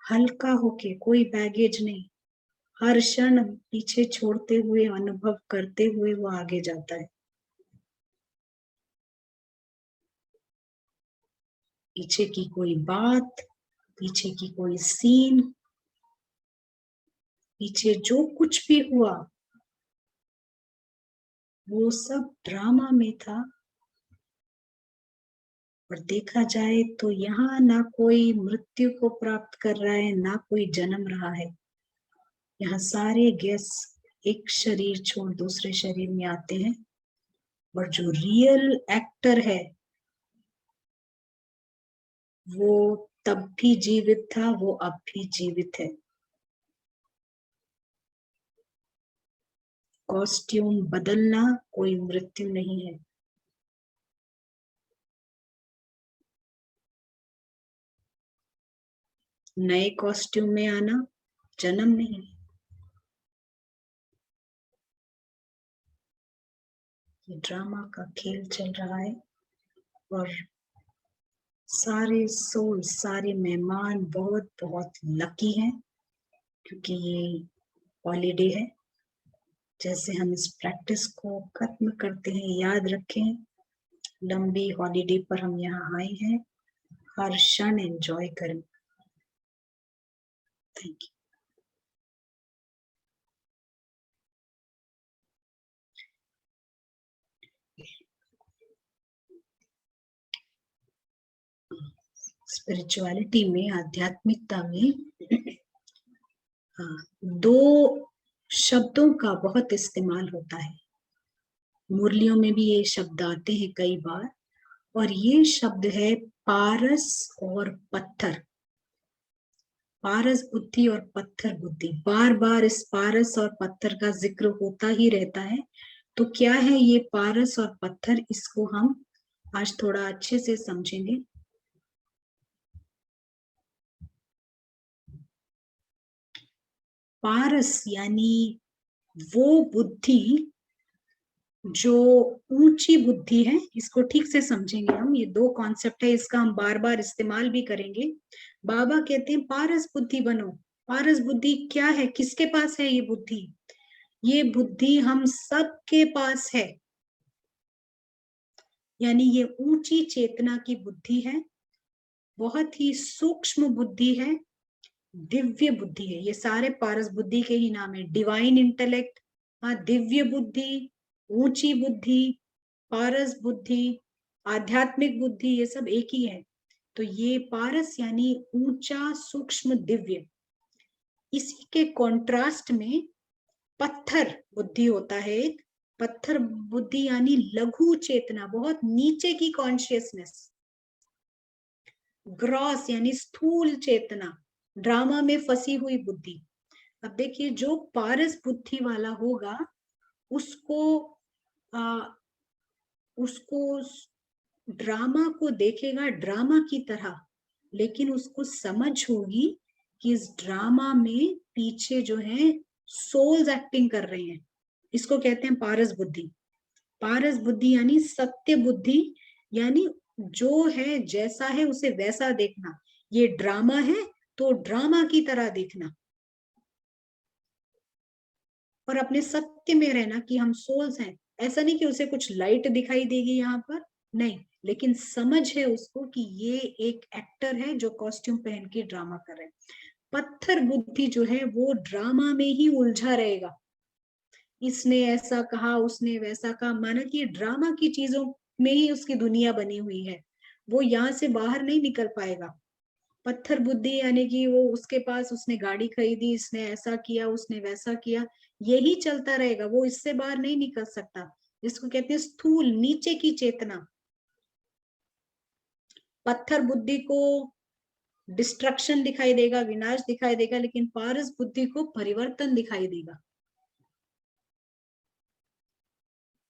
हल्का होके, कोई बैगेज नहीं, हर क्षण पीछे छोड़ते हुए, अनुभव करते हुए वो आगे जाता है। पीछे की कोई बात, पीछे की कोई सीन, पीछे जो कुछ भी हुआ, वो सब ड्रामा में था। और देखा जाए तो यहाँ ना कोई मृत्यु को प्राप्त कर रहा है, ना कोई जन्म रहा है। यहाँ सारे गेस्ट एक शरीर छोड़ दूसरे शरीर में आते हैं, और जो रियल एक्टर है वो तब भी जीवित था, वो अब भी जीवित है। कॉस्ट्यूम बदलना कोई मृत्यु नहीं है। नए कॉस्ट्यूम में आना जन्म नहीं। ये ड्रामा का खेल चल रहा है, और सारे सोल, सारे मेहमान बहुत बहुत लकी हैं, क्योंकि ये हॉलीडे है। जैसे हम इस प्रैक्टिस को खत्म करते हैं, याद रखें लंबी हॉलीडे पर हम यहाँ आए हैं। हर क्षण एंजॉय करें। Thank you. स्पिरिचुअलिटी में, आध्यात्मिकता में दो शब्दों का बहुत इस्तेमाल होता है। मुरलियों में भी ये शब्द आते हैं कई बार, और ये शब्द है पारस और पत्थर। पारस बुद्धि और पत्थर बुद्धि। बार बार इस पारस और पत्थर का जिक्र होता ही रहता है। तो क्या है ये पारस और पत्थर, इसको हम आज थोड़ा अच्छे से समझेंगे। पारस यानी वो बुद्धि जो ऊंची बुद्धि है। इसको ठीक से समझेंगे हम। ये दो कॉन्सेप्ट है, इसका हम बार बार इस्तेमाल भी करेंगे। बाबा कहते हैं पारस बुद्धि बनो। पारस बुद्धि क्या है, किसके पास है ये बुद्धि? ये बुद्धि हम सबके पास है। यानी ये ऊंची चेतना की बुद्धि है, बहुत ही सूक्ष्म बुद्धि है, दिव्य बुद्धि है। ये सारे पारस बुद्धि के ही नाम है। डिवाइन इंटेलेक्ट, हाँ, दिव्य बुद्धि, ऊंची बुद्धि, पारस बुद्धि, आध्यात्मिक बुद्धि, ये सब एक ही है। तो ये पारस यानी ऊंचा, सूक्ष्म, दिव्य। इसी के कॉन्ट्रास्ट में पत्थर बुद्धि होता है एक। पत्थर बुद्धि यानी लघु चेतना, बहुत नीचे की कॉन्शियसनेस। ग्रॉस यानी स्थूल चेतना, ड्रामा में फंसी हुई बुद्धि। अब देखिए, जो पारस बुद्धि वाला होगा उसको उसको ड्रामा को देखेगा ड्रामा की तरह, लेकिन उसको समझ होगी कि इस ड्रामा में पीछे जो है सोल्स एक्टिंग कर रहे हैं। इसको कहते हैं पारस बुद्धि। पारस बुद्धि यानी सत्य बुद्धि, यानी जो है जैसा है उसे वैसा देखना। ये ड्रामा है तो ड्रामा की तरह देखना, और अपने सत्य में रहना कि हम सोल्स हैं। ऐसा नहीं कि उसे कुछ लाइट दिखाई देगी यहाँ पर, नहीं, लेकिन समझ है उसको कि ये एक एक्टर है जो कॉस्ट्यूम पहन के ड्रामा कर रहे हैं। पत्थर बुद्धि जो है वो ड्रामा में ही उलझा रहेगा। इसने ऐसा कहा, उसने वैसा कहा, माना कि ड्रामा की चीजों में ही उसकी दुनिया बनी हुई है, वो यहाँ से बाहर नहीं निकल पाएगा। पत्थर बुद्धि यानी कि वो उसके पास, उसने गाड़ी खरीदी, इसने ऐसा किया, उसने वैसा किया, यही चलता रहेगा, वो इससे बाहर नहीं निकल सकता। जिसको कहते हैं स्थूल, नीचे की चेतना। पत्थर बुद्धि को डिस्ट्रक्शन दिखाई देगा, विनाश दिखाई देगा, लेकिन पारस बुद्धि को परिवर्तन दिखाई देगा।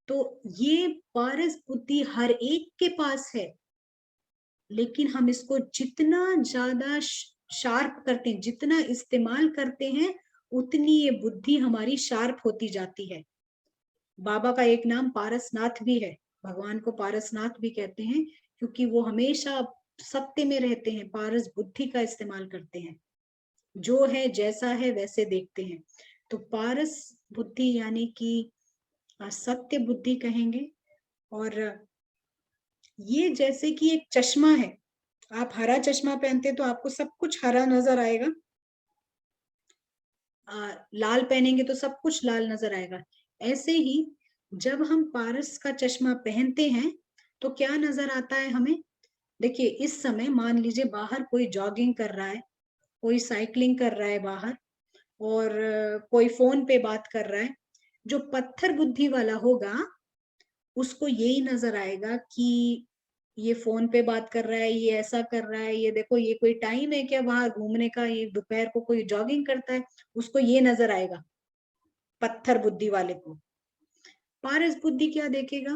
तो ये पारस बुद्धि हर एक के पास है, लेकिन हम इसको जितना ज्यादा शार्प करते हैं, जितना इस्तेमाल करते हैं, उतनी ये बुद्धि हमारी शार्प होती जाती है। बाबा का एक नाम पारसनाथ भी है। भगवान को पारसनाथ भी कहते हैं क्योंकि वो हमेशा सत्य में रहते हैं, पारस बुद्धि का इस्तेमाल करते हैं, जो है जैसा है वैसे देखते हैं। तो पारस बुद्धि यानी कि सत्य बुद्धि कहेंगे। और ये जैसे कि एक चश्मा है, आप हरा चश्मा पहनते तो आपको सब कुछ हरा नजर आएगा, लाल पहनेंगे तो सब कुछ लाल नजर आएगा। ऐसे ही जब हम पारस का चश्मा पहनते हैं तो क्या नजर आता है हमें? देखिए, इस समय मान लीजिए बाहर कोई जॉगिंग कर रहा है, कोई साइकिलिंग कर रहा है बाहर, और कोई फोन पे बात कर रहा है। जो पत्थर बुद्धि वाला होगा उसको यही नजर आएगा कि ये फोन पे बात कर रहा है, ये ऐसा कर रहा है, ये देखो, ये कोई टाइम है क्या बाहर घूमने का, ये दोपहर को कोई जॉगिंग करता है, उसको ये नजर आएगा पत्थर बुद्धि वाले को। पारस बुद्धि क्या देखेगा?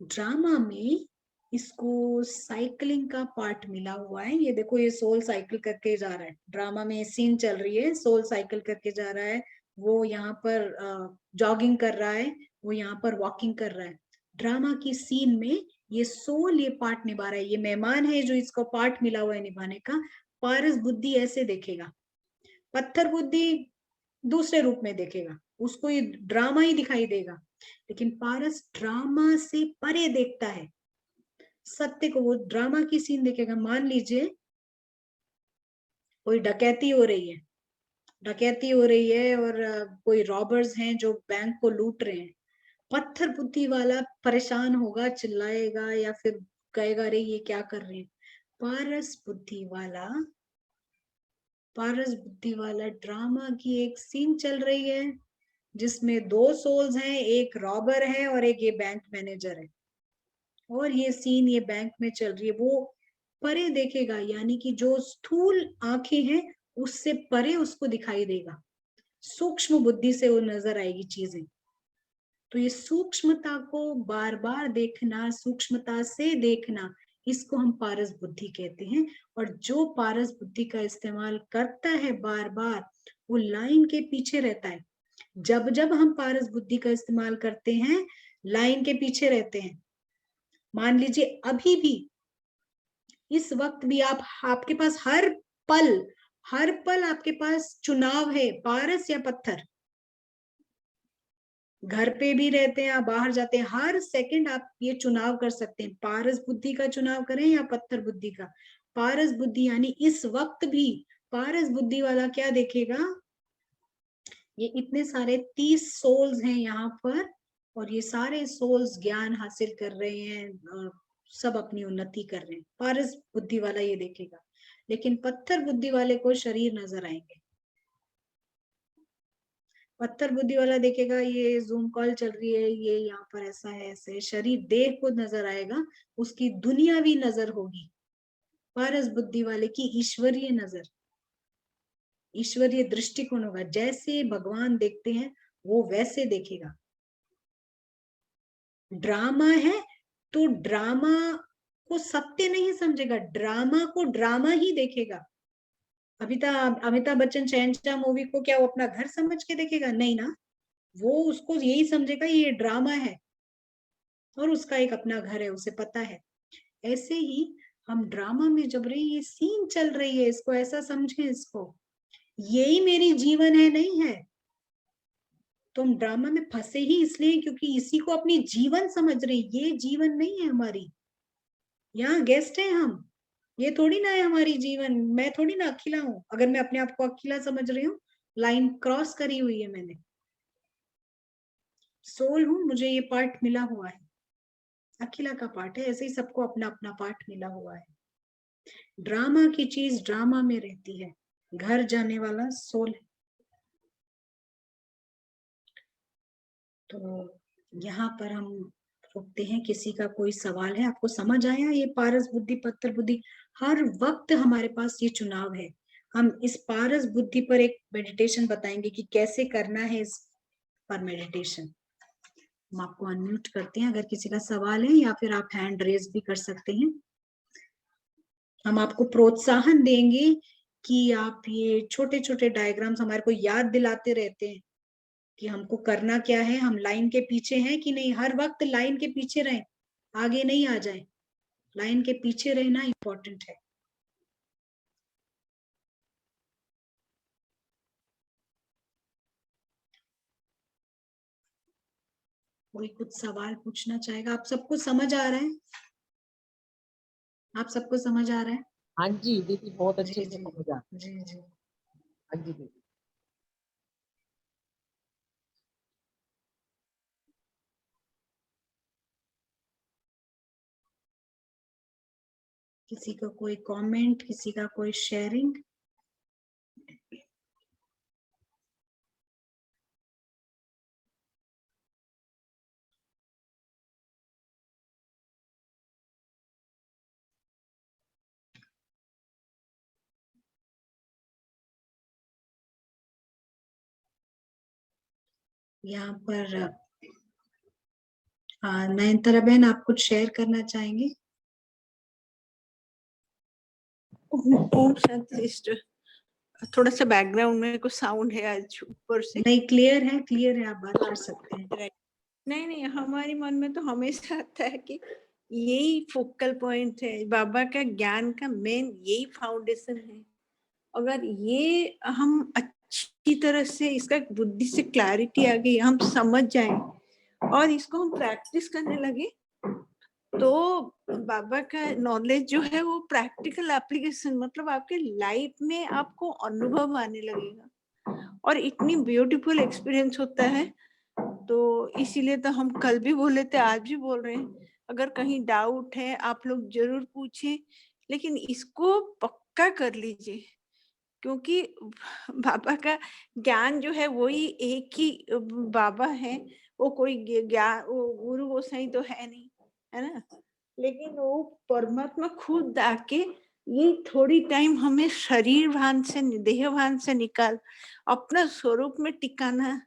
ड्रामा में इसको साइकिलिंग का पार्ट मिला हुआ है। ये देखो, ये सोल साइकिल करके जा रहा है, ड्रामा में सीन चल रही है, सोल साइकिल करके जा रहा है, वो यहाँ पर जॉगिंग कर रहा है, वो यहाँ पर वॉकिंग कर रहा है। ड्रामा की सीन में ये सोल ये पार्ट निभा रहा है, ये मेहमान है जो इसको पार्ट मिला हुआ है निभाने का। पारस बुद्धि ऐसे देखेगा। पत्थर बुद्धि दूसरे रूप में देखेगा, उसको ये ड्रामा ही दिखाई देगा। लेकिन पारस ड्रामा से परे देखता है सत्य को, वो ड्रामा की सीन देखेगा। मान लीजिए कोई डकैती हो रही है, डकैती हो रही है और कोई रॉबर्स हैं जो बैंक को लूट रहे हैं। पत्थर बुद्धि वाला परेशान होगा, चिल्लाएगा, या फिर कहेगा अरे ये क्या कर रहे हैं। पारस बुद्धि वाला, पारस बुद्धि वाला ड्रामा की एक सीन चल रही है जिसमें दो सोल्स हैं, एक रॉबर है और एक ये बैंक मैनेजर है, और ये सीन ये बैंक में चल रही है। वो परे देखेगा, यानी कि जो स्थूल आंखें हैं उससे परे उसको दिखाई देगा, सूक्ष्म बुद्धि से वो नजर आएगी चीजें। तो ये सूक्ष्मता को बार बार देखना, सूक्ष्मता से देखना, इसको हम पारस बुद्धि कहते हैं। और जो पारस बुद्धि का इस्तेमाल करता है बार बार, वो लाइन के पीछे रहता है। जब जब हम पारस बुद्धि का इस्तेमाल करते हैं, लाइन के पीछे रहते हैं। मान लीजिए अभी भी, इस वक्त भी आपके पास हर पल आपके पास चुनाव है, पारस या पत्थर। घर पे भी रहते हैं, आप बाहर जाते हैं, हर सेकंड आप ये चुनाव कर सकते हैं, पारस बुद्धि का चुनाव करें या पत्थर बुद्धि का। पारस बुद्धि यानी इस वक्त भी पारस बुद्धि वाला क्या देखेगा, ये इतने सारे 30 सोल्स हैं यहाँ पर, और ये सारे सोल्स ज्ञान हासिल कर रहे हैं, सब अपनी उन्नति कर रहे हैं। पारस बुद्धि वाला ये देखेगा। लेकिन पत्थर बुद्धि वाले को शरीर नजर आएंगे। पत्थर बुद्धि वाला देखेगा ये जूम कॉल चल रही है, ये यहाँ पर ऐसा है, ऐसे शरीर देह को नजर आएगा, उसकी दुनियावी नजर होगी। पारस बुद्धि वाले की ईश्वरीय नजर, ईश्वरीय दृष्टिकोण होगा। जैसे भगवान देखते हैं वो वैसे देखेगा। ड्रामा है तो ड्रामा को सत्य नहीं समझेगा, ड्रामा को ड्रामा ही देखेगा। अमिताभ बच्चन शहंशाह मूवी को क्या वो अपना घर समझ के देखेगा? नहीं ना, वो उसको यही समझेगा ये ड्रामा है और उसका एक अपना घर है, उसे पता है। ऐसे ही हम ड्रामा में जब रहे, ये सीन चल रही है, इसको ऐसा समझे, इसको यही मेरी जीवन है, नहीं है। तो हम ड्रामा में फंसे ही इसलिए क्योंकि इसी को अपनी जीवन समझ रहे, ये जीवन नहीं है हमारी। यहाँ गेस्ट है हम, ये थोड़ी ना है हमारी जीवन। मैं थोड़ी ना अकेला हूं। अगर मैं अपने आप को अकेला समझ रही हूँ, लाइन क्रॉस करी हुई है मैंने। सोल हूं, मुझे ये पार्ट मिला हुआ है, अकेला का पार्ट है। ऐसे ही सबको अपना अपना पार्ट मिला हुआ है। ड्रामा की चीज ड्रामा में रहती है, घर जाने वाला सोल है। तो यहाँ पर हम रुकते हैं। किसी का कोई सवाल है? आपको समझ आया ये पारस बुद्धि पत्थर बुद्धि? हर वक्त हमारे पास ये चुनाव है। हम इस पारस बुद्धि पर एक मेडिटेशन बताएंगे कि कैसे करना है इस पर मेडिटेशन। हम आपको अनम्यूट करते हैं, अगर किसी का सवाल है, या फिर आप हैंड रेज भी कर सकते हैं। हम आपको प्रोत्साहन देंगे कि आप ये छोटे छोटे डायग्राम्स हमारे को याद दिलाते रहते हैं कि हमको करना क्या है, हम लाइन के पीछे हैं कि नहीं। हर वक्त लाइन के पीछे रहें, आगे नहीं आ जाए। लाइन के पीछे रहना इंपॉर्टेंट है। कोई कुछ सवाल पूछना चाहेगा? आप सबको समझ आ रहा है? आप सबको समझ आ रहा है? हाँ जी दीदी, बहुत अच्छे जी से जी समझा। जी जी। हाँ जी दीदी। किसी का कोई कमेंट, किसी का कोई शेयरिंग? यहाँ पर नयनतारा बहन, आप कुछ शेयर करना चाहेंगे? ओम शांति सिस्टर। थोड़ा सा बैकग्राउंड में कुछ साउंड है आज ऊपर से। नहीं, क्लियर है, क्लियर है, आप बात कर सकते हैं। नहीं, हमारे मन में तो हमेशा आता है कि यही फोकल पॉइंट है, बाबा का ज्ञान का मेन यही फाउंडेशन है। अगर ये हम अच्छी तरह से इसका बुद्धि से क्लैरिटी आ गई, हम समझ जाए और इसको हम प्रैक्टिस करने लगे, तो बाबा का नॉलेज जो है वो प्रैक्टिकल एप्लीकेशन, मतलब आपके लाइफ में आपको अनुभव आने लगेगा और इतनी ब्यूटीफुल एक्सपीरियंस होता है। तो इसीलिए तो हम कल भी बोले थे, आज भी बोल रहे हैं, अगर कहीं डाउट है आप लोग जरूर पूछें, लेकिन इसको पक्का कर लीजिए, क्योंकि बाबा का ज्ञान जो है वही एक ही बाबा है। वो कोई ज्ञान, वो गुरु गोसाई तो है नहीं, है ना, लेकिन वो परमात्मा खुद आके ये थोड़ी टाइम हमें शरीर भान से, देह भान से निकाल अपना स्वरूप में टिकाना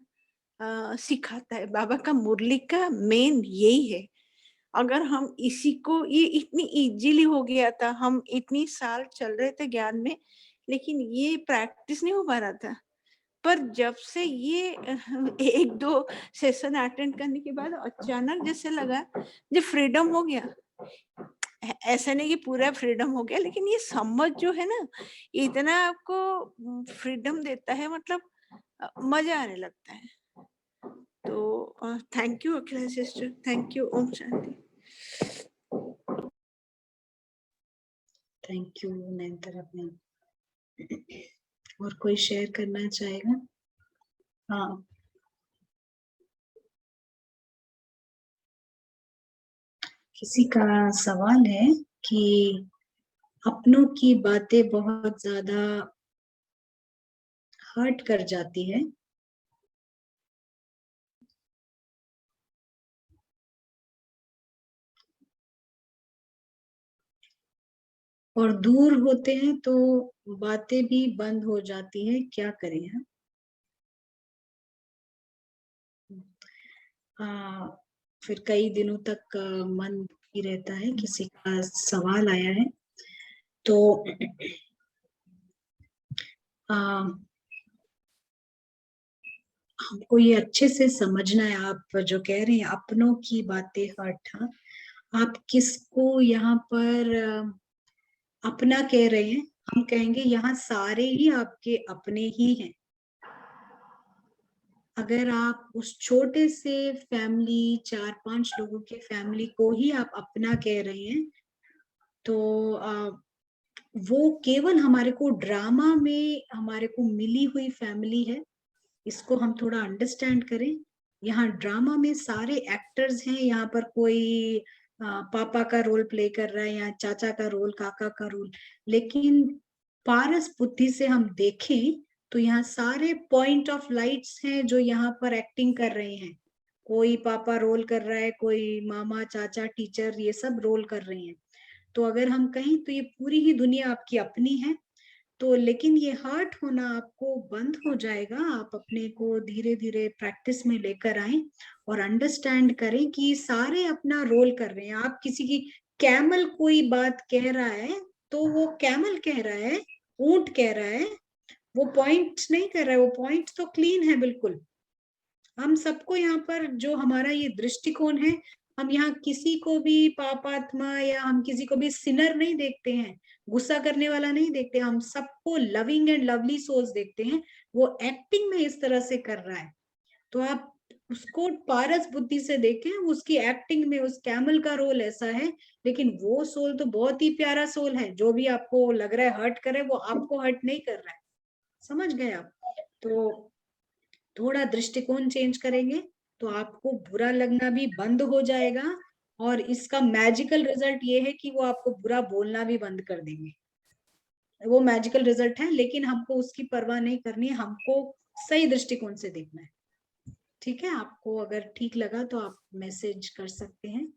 सिखाता है। बाबा का मुरली का मेन यही है। अगर हम इसी को, ये इतनी इजीली हो गया था, हम इतनी साल चल रहे थे ज्ञान में, लेकिन ये प्रैक्टिस नहीं हो पा रहा था। पर जब से ये एक दो सेशन अटेंड करने के बाद अचानक जैसे लगा जब फ्रीडम हो गया। ऐसा नहीं कि पूरा फ्रीडम हो गया, लेकिन ये समझ जो है ना, इतना आपको फ्रीडम देता है, मतलब मजा आने लगता है। तो thank you Akhila sister, thank you. ओम शांति। थैंक यू नयनतारा बहन। और कोई शेयर करना चाहेगा? हाँ, किसी का सवाल है कि अपनों की बातें बहुत ज्यादा हर्ट कर जाती है, और दूर होते हैं तो बातें भी बंद हो जाती है, क्या करें हम? फिर कई दिनों तक मन ही रहता है। किसी का सवाल आया है, तो हमको ये अच्छे से समझना है। आप जो कह रहे हैं अपनों की बातें हर्ट, हाँ, आप किसको यहाँ पर अपना कह रहे हैं? हम कहेंगे यहाँ सारे ही आपके अपने ही हैं। अगर आप उस छोटे से फैमिली, 4-5 लोगों के फैमिली को ही आप अपना कह रहे हैं, तो वो केवल हमारे को ड्रामा में हमारे को मिली हुई फैमिली है। इसको हम थोड़ा अंडरस्टैंड करें। यहाँ ड्रामा में सारे एक्टर्स हैं। यहाँ पर कोई पापा का रोल प्ले कर रहा है या चाचा का रोल, काका का रोल, लेकिन पारस बुद्धि से हम देखें तो यहाँ सारे पॉइंट ऑफ लाइट्स हैं जो यहाँ पर एक्टिंग कर रहे हैं। कोई पापा रोल कर रहा है, कोई मामा, चाचा, टीचर, ये सब रोल कर रहे हैं। तो अगर हम कहें तो ये पूरी ही दुनिया आपकी अपनी है। तो लेकिन ये हर्ट होना आपको बंद हो जाएगा। आप अपने को धीरे धीरे प्रैक्टिस में लेकर आए और अंडरस्टैंड करें कि सारे अपना रोल कर रहे हैं। आप किसी की कैमल कोई बात कह रहा है तो वो कैमल कह रहा है, ऊंट कह रहा है, वो पॉइंट नहीं कर रहा है। वो पॉइंट तो क्लीन है बिल्कुल। हम सबको यहाँ पर जो हमारा ये दृष्टिकोण है, हम यहाँ किसी को भी पापात्मा या हम किसी को भी सिनर नहीं देखते हैं, गुस्सा करने वाला नहीं देखते। हम सबको लविंग एंड लवली सोल्स देखते हैं। वो एक्टिंग में इस तरह से कर रहा है तो आप उसको पारस बुद्धि से देखें। उसकी एक्टिंग में उस कैमल का रोल ऐसा है, लेकिन वो सोल तो बहुत ही प्यारा सोल है। जो भी आपको लग रहा है हर्ट करे, वो आपको हर्ट नहीं कर रहा है। समझ गए आप? तो थोड़ा दृष्टिकोण चेंज करेंगे तो आपको बुरा लगना भी बंद हो जाएगा, और इसका मैजिकल रिजल्ट ये है कि वो आपको बुरा बोलना भी बंद कर देंगे। वो मैजिकल रिजल्ट है, लेकिन हमको उसकी परवाह नहीं करनी है। हमको सही दृष्टिकोण से देखना है। ठीक है? आपको अगर ठीक लगा तो आप मैसेज कर सकते हैं।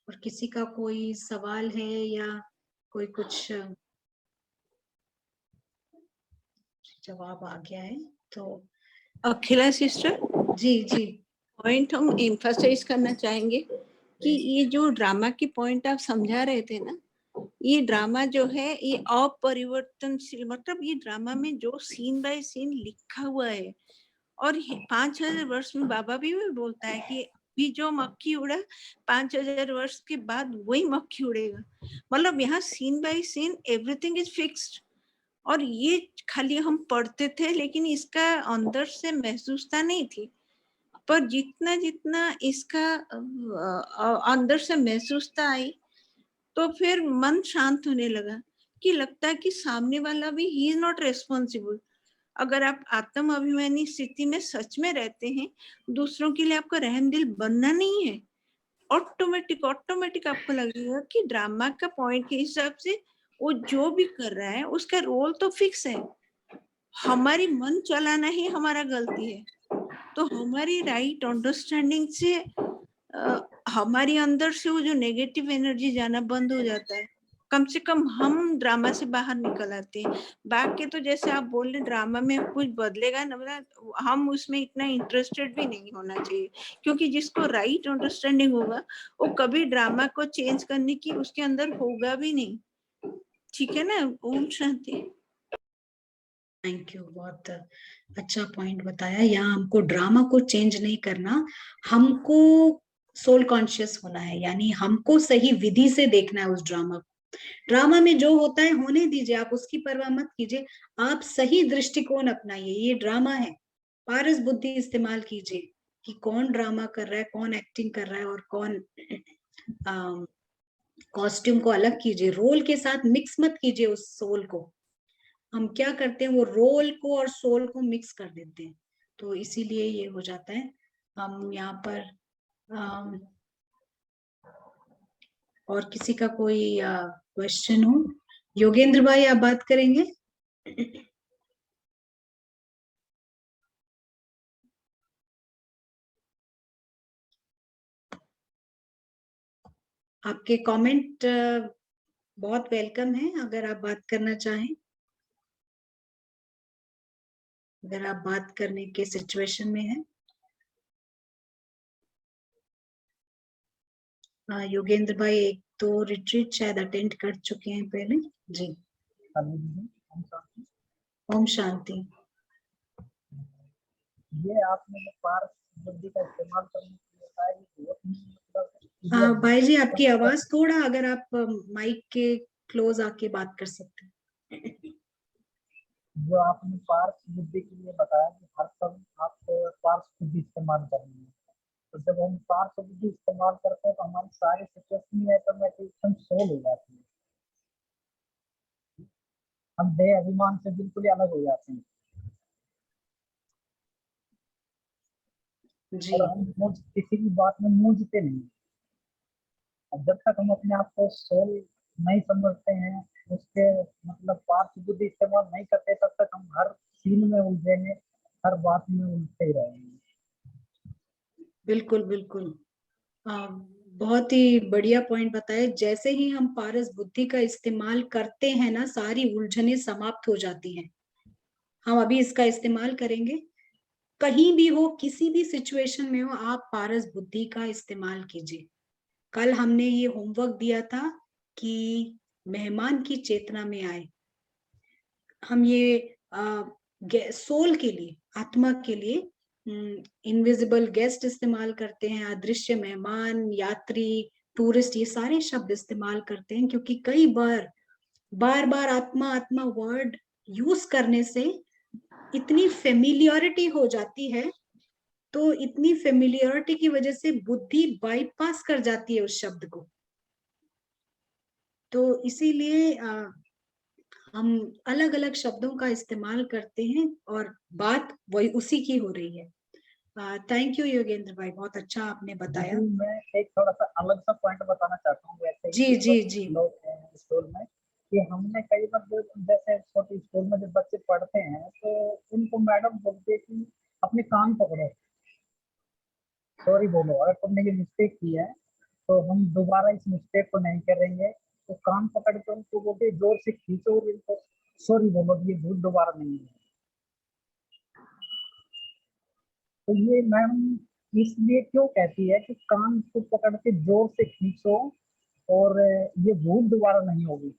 और किसी का कोई सवाल है या कोई कुछ जवाब आ गया है तो? अखिला सिस्टर, जी जी, पॉइंट हम एम्फसाइज करना चाहेंगे कि ये जो ड्रामा की पॉइंट आप समझा रहे थे ना, ये ड्रामा जो है ये अपरिवर्तनशील, मतलब ये ड्रामा में जो सीन बाय सीन लिखा हुआ है, और 5000 वर्ष में बाबा भी बोलता है कि अभी जो मक्खी उड़ा 5000 वर्ष के बाद वही मक्खी उड़ेगा। मतलब यहाँ scene by scene everything is fixed. और ये खाली हम पढ़ते थे, लेकिन इसका अंदर से महसूसता नहीं थी। पर जितना जितना इसका अंदर से महसूसता आई, तो फिर मन शांत होने लगा कि लगता है कि सामने वाला भी ही इज नॉट रेस्पॉन्सिबल। अगर आप आत्म अभिमानी स्थिति में सच में रहते हैं, दूसरों के लिए आपका रहम दिल बनना नहीं है। ऑटोमेटिक आपको लगेगा कि ड्रामा का पॉइंट के हिसाब से वो जो भी कर रहा है उसका रोल तो फिक्स है। हमारी मन चलाना ही हमारा गलती है। तो हमारी राइट अंडरस्टैंडिंग से हमारी अंदर से वो जो नेगेटिव एनर्जी जाना बंद हो जाता है। कम से कम हम ड्रामा से बाहर निकल आते हैं। बाकी तो जैसे आप बोल रहे ड्रामा में कुछ बदलेगा ना, मतलब हम उसमें इतना इंटरेस्टेड भी नहीं होना चाहिए, क्योंकि जिसको राइट अंडरस्टैंडिंग होगा वो कभी ड्रामा को चेंज करने की उसके अंदर होगा भी नहीं। ठीक है ना? ओम शांति। थैंक यू, बहुत अच्छा पॉइंट बताया। यहाँ हमको ड्रामा को चेंज नहीं करना, हमको सोल कॉन्शियस होना है। यानी हमको सही विधि से देखना है उस ड्रामा को। ड्रामा में जो होता है होने दीजिए, आप उसकी परवाह मत कीजिए। आप सही दृष्टिकोण अपनाइए। ये ड्रामा है, पारस बुद्धि इस्तेमाल कीजिए कि कौन ड्रामा कर रहा है, कौन एक्टिंग कर रहा है और कौन कॉस्ट्यूम को अलग कीजिए, रोल के साथ मिक्स मत कीजिए उस सोल को। हम क्या करते हैं, वो रोल को और सोल को मिक्स कर देते हैं, तो इसीलिए ये हो जाता है। हम यहाँ पर और किसी का कोई क्वेश्चन हो? योगेंद्र भाई आप बात करेंगे? आपके कमेंट बहुत वेलकम है, अगर आप बात करना चाहें, अगर आप बात करने के सिचुएशन में हैं। योगेंद्र भाई एक तो रिट्रीट शायद अटेंड कर चुके हैं पहले जी। ओम शांति। ये आपने जो पार्स बुद्धि का इस्तेमाल करने के लिए बताया, ये बहुत मतलब भाई जी आपकी आवाज थोड़ा, अगर आप माइक के क्लोज आके बात कर सकते हैं। जो आपने पार्स बुद्धि के लिए बताया कि हर समय आप पार्स बुद्धि इस्तेमाल करेंगे, तो जब हम पार्स बुद्धि इस्तेमाल करते हैं तो हमारी सारी सिचुएशन में ऑटोमेटिक सोल हो जाती है, हम देह अभिमान से बिल्कुल ही अलग हो जाते हैं जी। और हम किसी भी बात में मूंझते नहीं। अब जब तक हम अपने आप को सोल नहीं समझते हैं, उसके मतलब पार्थ बुद्धि इस्तेमाल नहीं करते, तब तक हम हर सीन में उलझेंगे, हर बात में उलझते ही रहेंगे। बिल्कुल बिल्कुल, बहुत ही बढ़िया पॉइंट बताए। जैसे ही हम पारस बुद्धि का इस्तेमाल करते हैं ना, सारी उलझने समाप्त हो जाती हैं। हम अभी इसका इस्तेमाल करेंगे, कहीं भी हो, किसी भी सिचुएशन में हो, आप पारस बुद्धि का इस्तेमाल कीजिए। कल हमने ये होमवर्क दिया था कि मेहमान की चेतना में आए। हम ये सोल के लिए, आत्मा के लिए इनविजिबल गेस्ट इस्तेमाल करते हैं, अदृश्य मेहमान, यात्री, टूरिस्ट, ये सारे शब्द इस्तेमाल करते हैं, क्योंकि कई बार बार आत्मा आत्मा वर्ड यूज करने से इतनी फेमिलियरिटी हो जाती है, तो इतनी फेमिलियरिटी की वजह से बुद्धि बाईपास कर जाती है उस शब्द को। तो इसीलिए हम अलग अलग शब्दों का इस्तेमाल करते हैं और बात वही उसी की हो रही है। थैंक यू योगेंद्र भाई, बहुत अच्छा आपने बताया। मैं एक थोड़ा सा अलग सा पॉइंट बताना चाहता हूँ, वैसे जी जी जी। लोग स्कूल में कि हमने कई बार जैसे छोटे स्कूल में जब बच्चे पढ़ते हैं तो उनको मैडम बोलती है कि अपने कान पकड़ो, सॉरी बोलो, अगर तुमने ये मिस्टेक की है तो हम दोबारा इस मिस्टेक को नहीं करेंगे, तो कान पकड़ के उनको बोलते जोर से खींचो और इनको सॉरी बोलो, ये भूल दोबारा नहीं है। तो ये मैम इसलिए क्यों कहती है कि कान को पकड़ के जोर से खींचो और ये भूल दोबारा नहीं होगी,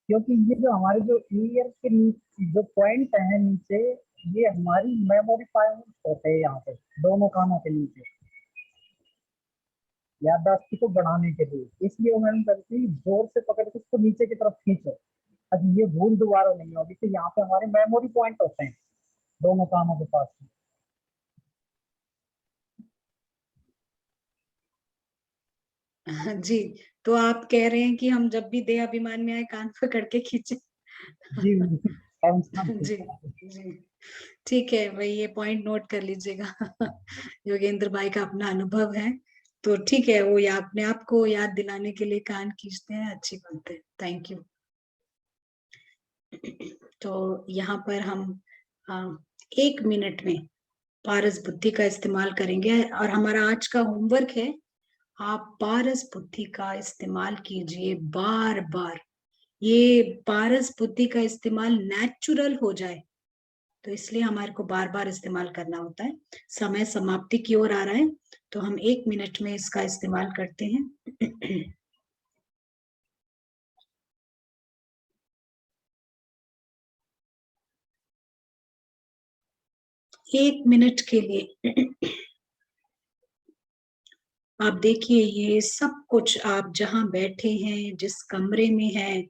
क्योंकि ये जो हमारे जो ईयर के जो पॉइंट है नीचे, ये हमारी मेमोरी पॉइंट होते हैं यहाँ पे दोनों कानों के नीचे, याददाश्त को बढ़ाने के लिए। इसलिए मैंने करती जोर से पकड़ के उसको नीचे की तरफ खींचो, अब ये भूल दोबारा नहीं होगी। तो यहाँ पे हमारे मेमोरी पॉइंट होते हैं दोनों कानों के पास। जी, तो आप कह रहे हैं कि हम जब भी देह अभिमान में आए कान पकड़ के खींचे। जी जी जी, ठीक है भाई, ये पॉइंट नोट कर लीजिएगा। योगेंद्र भाई का अपना अनुभव है, तो ठीक है, वो या अपने आप को याद दिलाने के लिए कान खींचते हैं, अच्छी बात है, थैंक यू। तो यहाँ पर हम 1 मिनट में पारस बुद्धि का इस्तेमाल करेंगे, और हमारा आज का होमवर्क है, आप पारस बुद्धि का इस्तेमाल कीजिए बार बार। ये पारस बुद्धि का इस्तेमाल नेचुरल हो जाए, तो इसलिए हमारे को बार बार इस्तेमाल करना होता है। समय समाप्ति की ओर आ रहा है, तो हम 1 मिनट में इसका इस्तेमाल करते हैं। 1 मिनट के लिए आप देखिए, ये सब कुछ आप जहां बैठे हैं, जिस कमरे में हैं,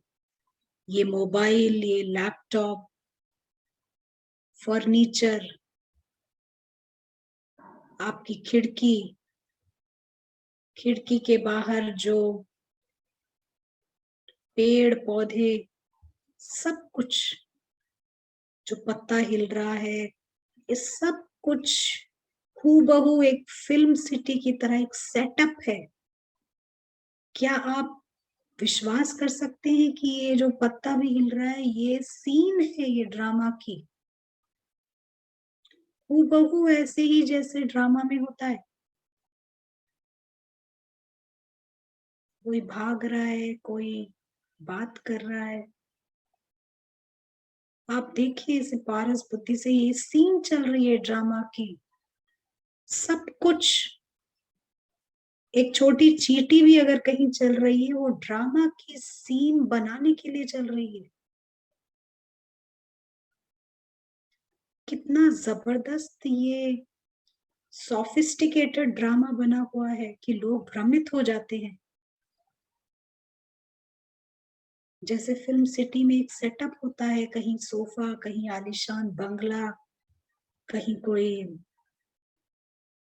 ये मोबाइल, ये लैपटॉप, फर्नीचर, आपकी खिड़की के बाहर जो पेड़ पौधे सब कुछ, जो पत्ता हिल रहा है, ये सब कुछ हूबहू एक फिल्म सिटी की तरह एक सेटअप है। क्या आप विश्वास कर सकते हैं कि ये जो पत्ता भी हिल रहा है ये सीन है, ये ड्रामा की हूबहू ऐसे ही जैसे ड्रामा में होता है। कोई भाग रहा है, कोई बात कर रहा है। आप देखिए इसे पारस बुद्धि से, ये सीन चल रही है ड्रामा की। सब कुछ, एक छोटी चींटी भी अगर कहीं चल रही है वो ड्रामा की सीन बनाने के लिए चल रही है। कितना जबरदस्त ये सोफिस्टिकेटेड ड्रामा बना हुआ है कि लोग भ्रमित हो जाते हैं। जैसे फिल्म सिटी में एक सेटअप होता है, कहीं सोफा, कहीं आलीशान बंगला, कहीं कोई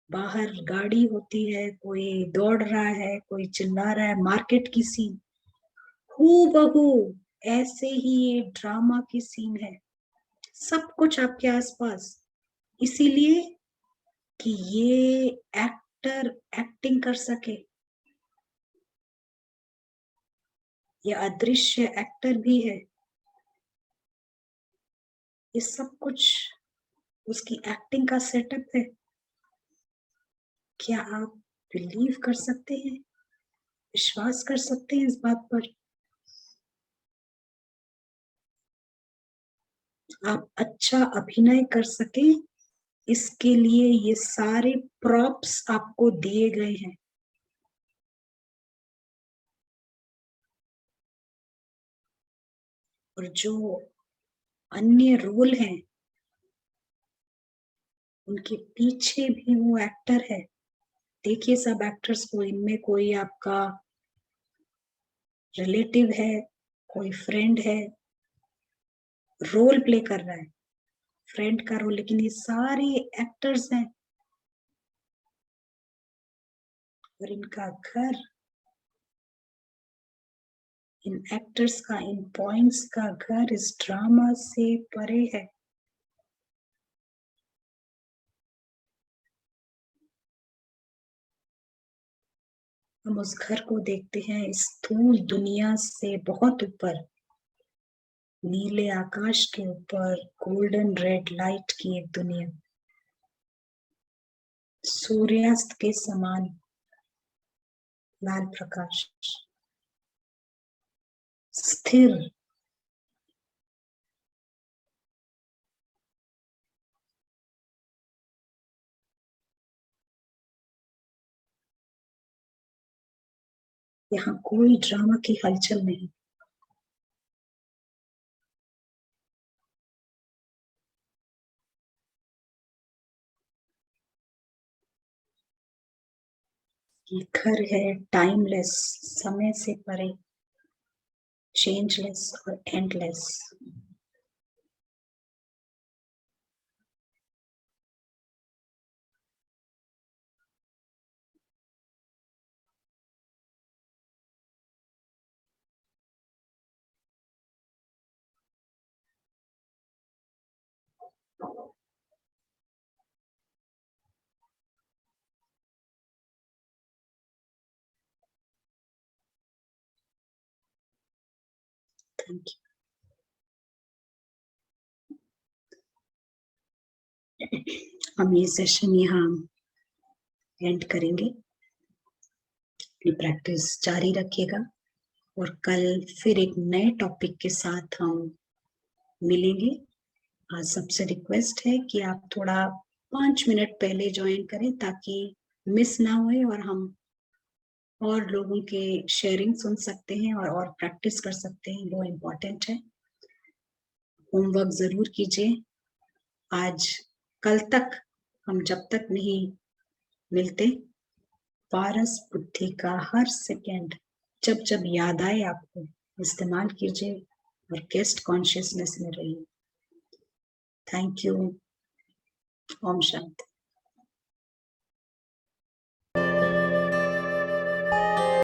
बाहर गाड़ी होती है, कोई दौड़ रहा है, कोई चिल्ला रहा है, मार्केट की सीन हूबहू ऐसे ही ये ड्रामा की सीन है। सब कुछ आपके आसपास, इसीलिए कि ये एक्टर एक्टिंग कर सके। ये अदृश्य एक्टर भी है। ये सब कुछ उसकी एक्टिंग का सेटअप है। क्या आप बिलीव कर सकते हैं, विश्वास कर सकते हैं इस बात पर? आप अच्छा अभिनय कर सके, इसके लिए ये सारे प्रॉप्स आपको दिए गए हैं। और जो अन्य रोल हैं उनके पीछे भी वो एक्टर है। देखिए सब एक्टर्स को, इनमें कोई आपका रिलेटिव है, कोई फ्रेंड है, रोल प्ले कर रहा है, फ्रेंड का रोल, लेकिन ये सारे एक्टर्स हैं। और इनका घर, इन एक्टर्स का, इन पॉइंट्स का घर इस ड्रामा से परे है। हम उस घर को देखते हैं इस स्थूल दुनिया से बहुत ऊपर, नीले आकाश के ऊपर गोल्डन रेड लाइट की एक दुनिया, सूर्यास्त के समान लाल प्रकाश, स्थिर, यहाँ कोई ड्रामा की हलचल नहीं। ये घर है टाइमलेस, समय से परे, चेंजलेस और एंडलेस। Thank you. हम ये सेशन यहाँ एंड करेंगे। अपनी प्रैक्टिस जारी रखिएगा और कल फिर एक नए टॉपिक के साथ हम मिलेंगे। आज सबसे रिक्वेस्ट है कि आप थोड़ा 5 मिनट पहले ज्वाइन करें ताकि मिस ना होए और हम और लोगों के शेयरिंग सुन सकते हैं और प्रैक्टिस कर सकते हैं। वो इम्पोर्टेंट है। होमवर्क जरूर कीजिए। आज कल तक हम जब तक नहीं मिलते, पारस बुद्धि का हर सेकेंड जब जब याद आए आपको इस्तेमाल कीजिए और गेस्ट कॉन्शियसनेस में रहिए। Thank you. ओम शांति।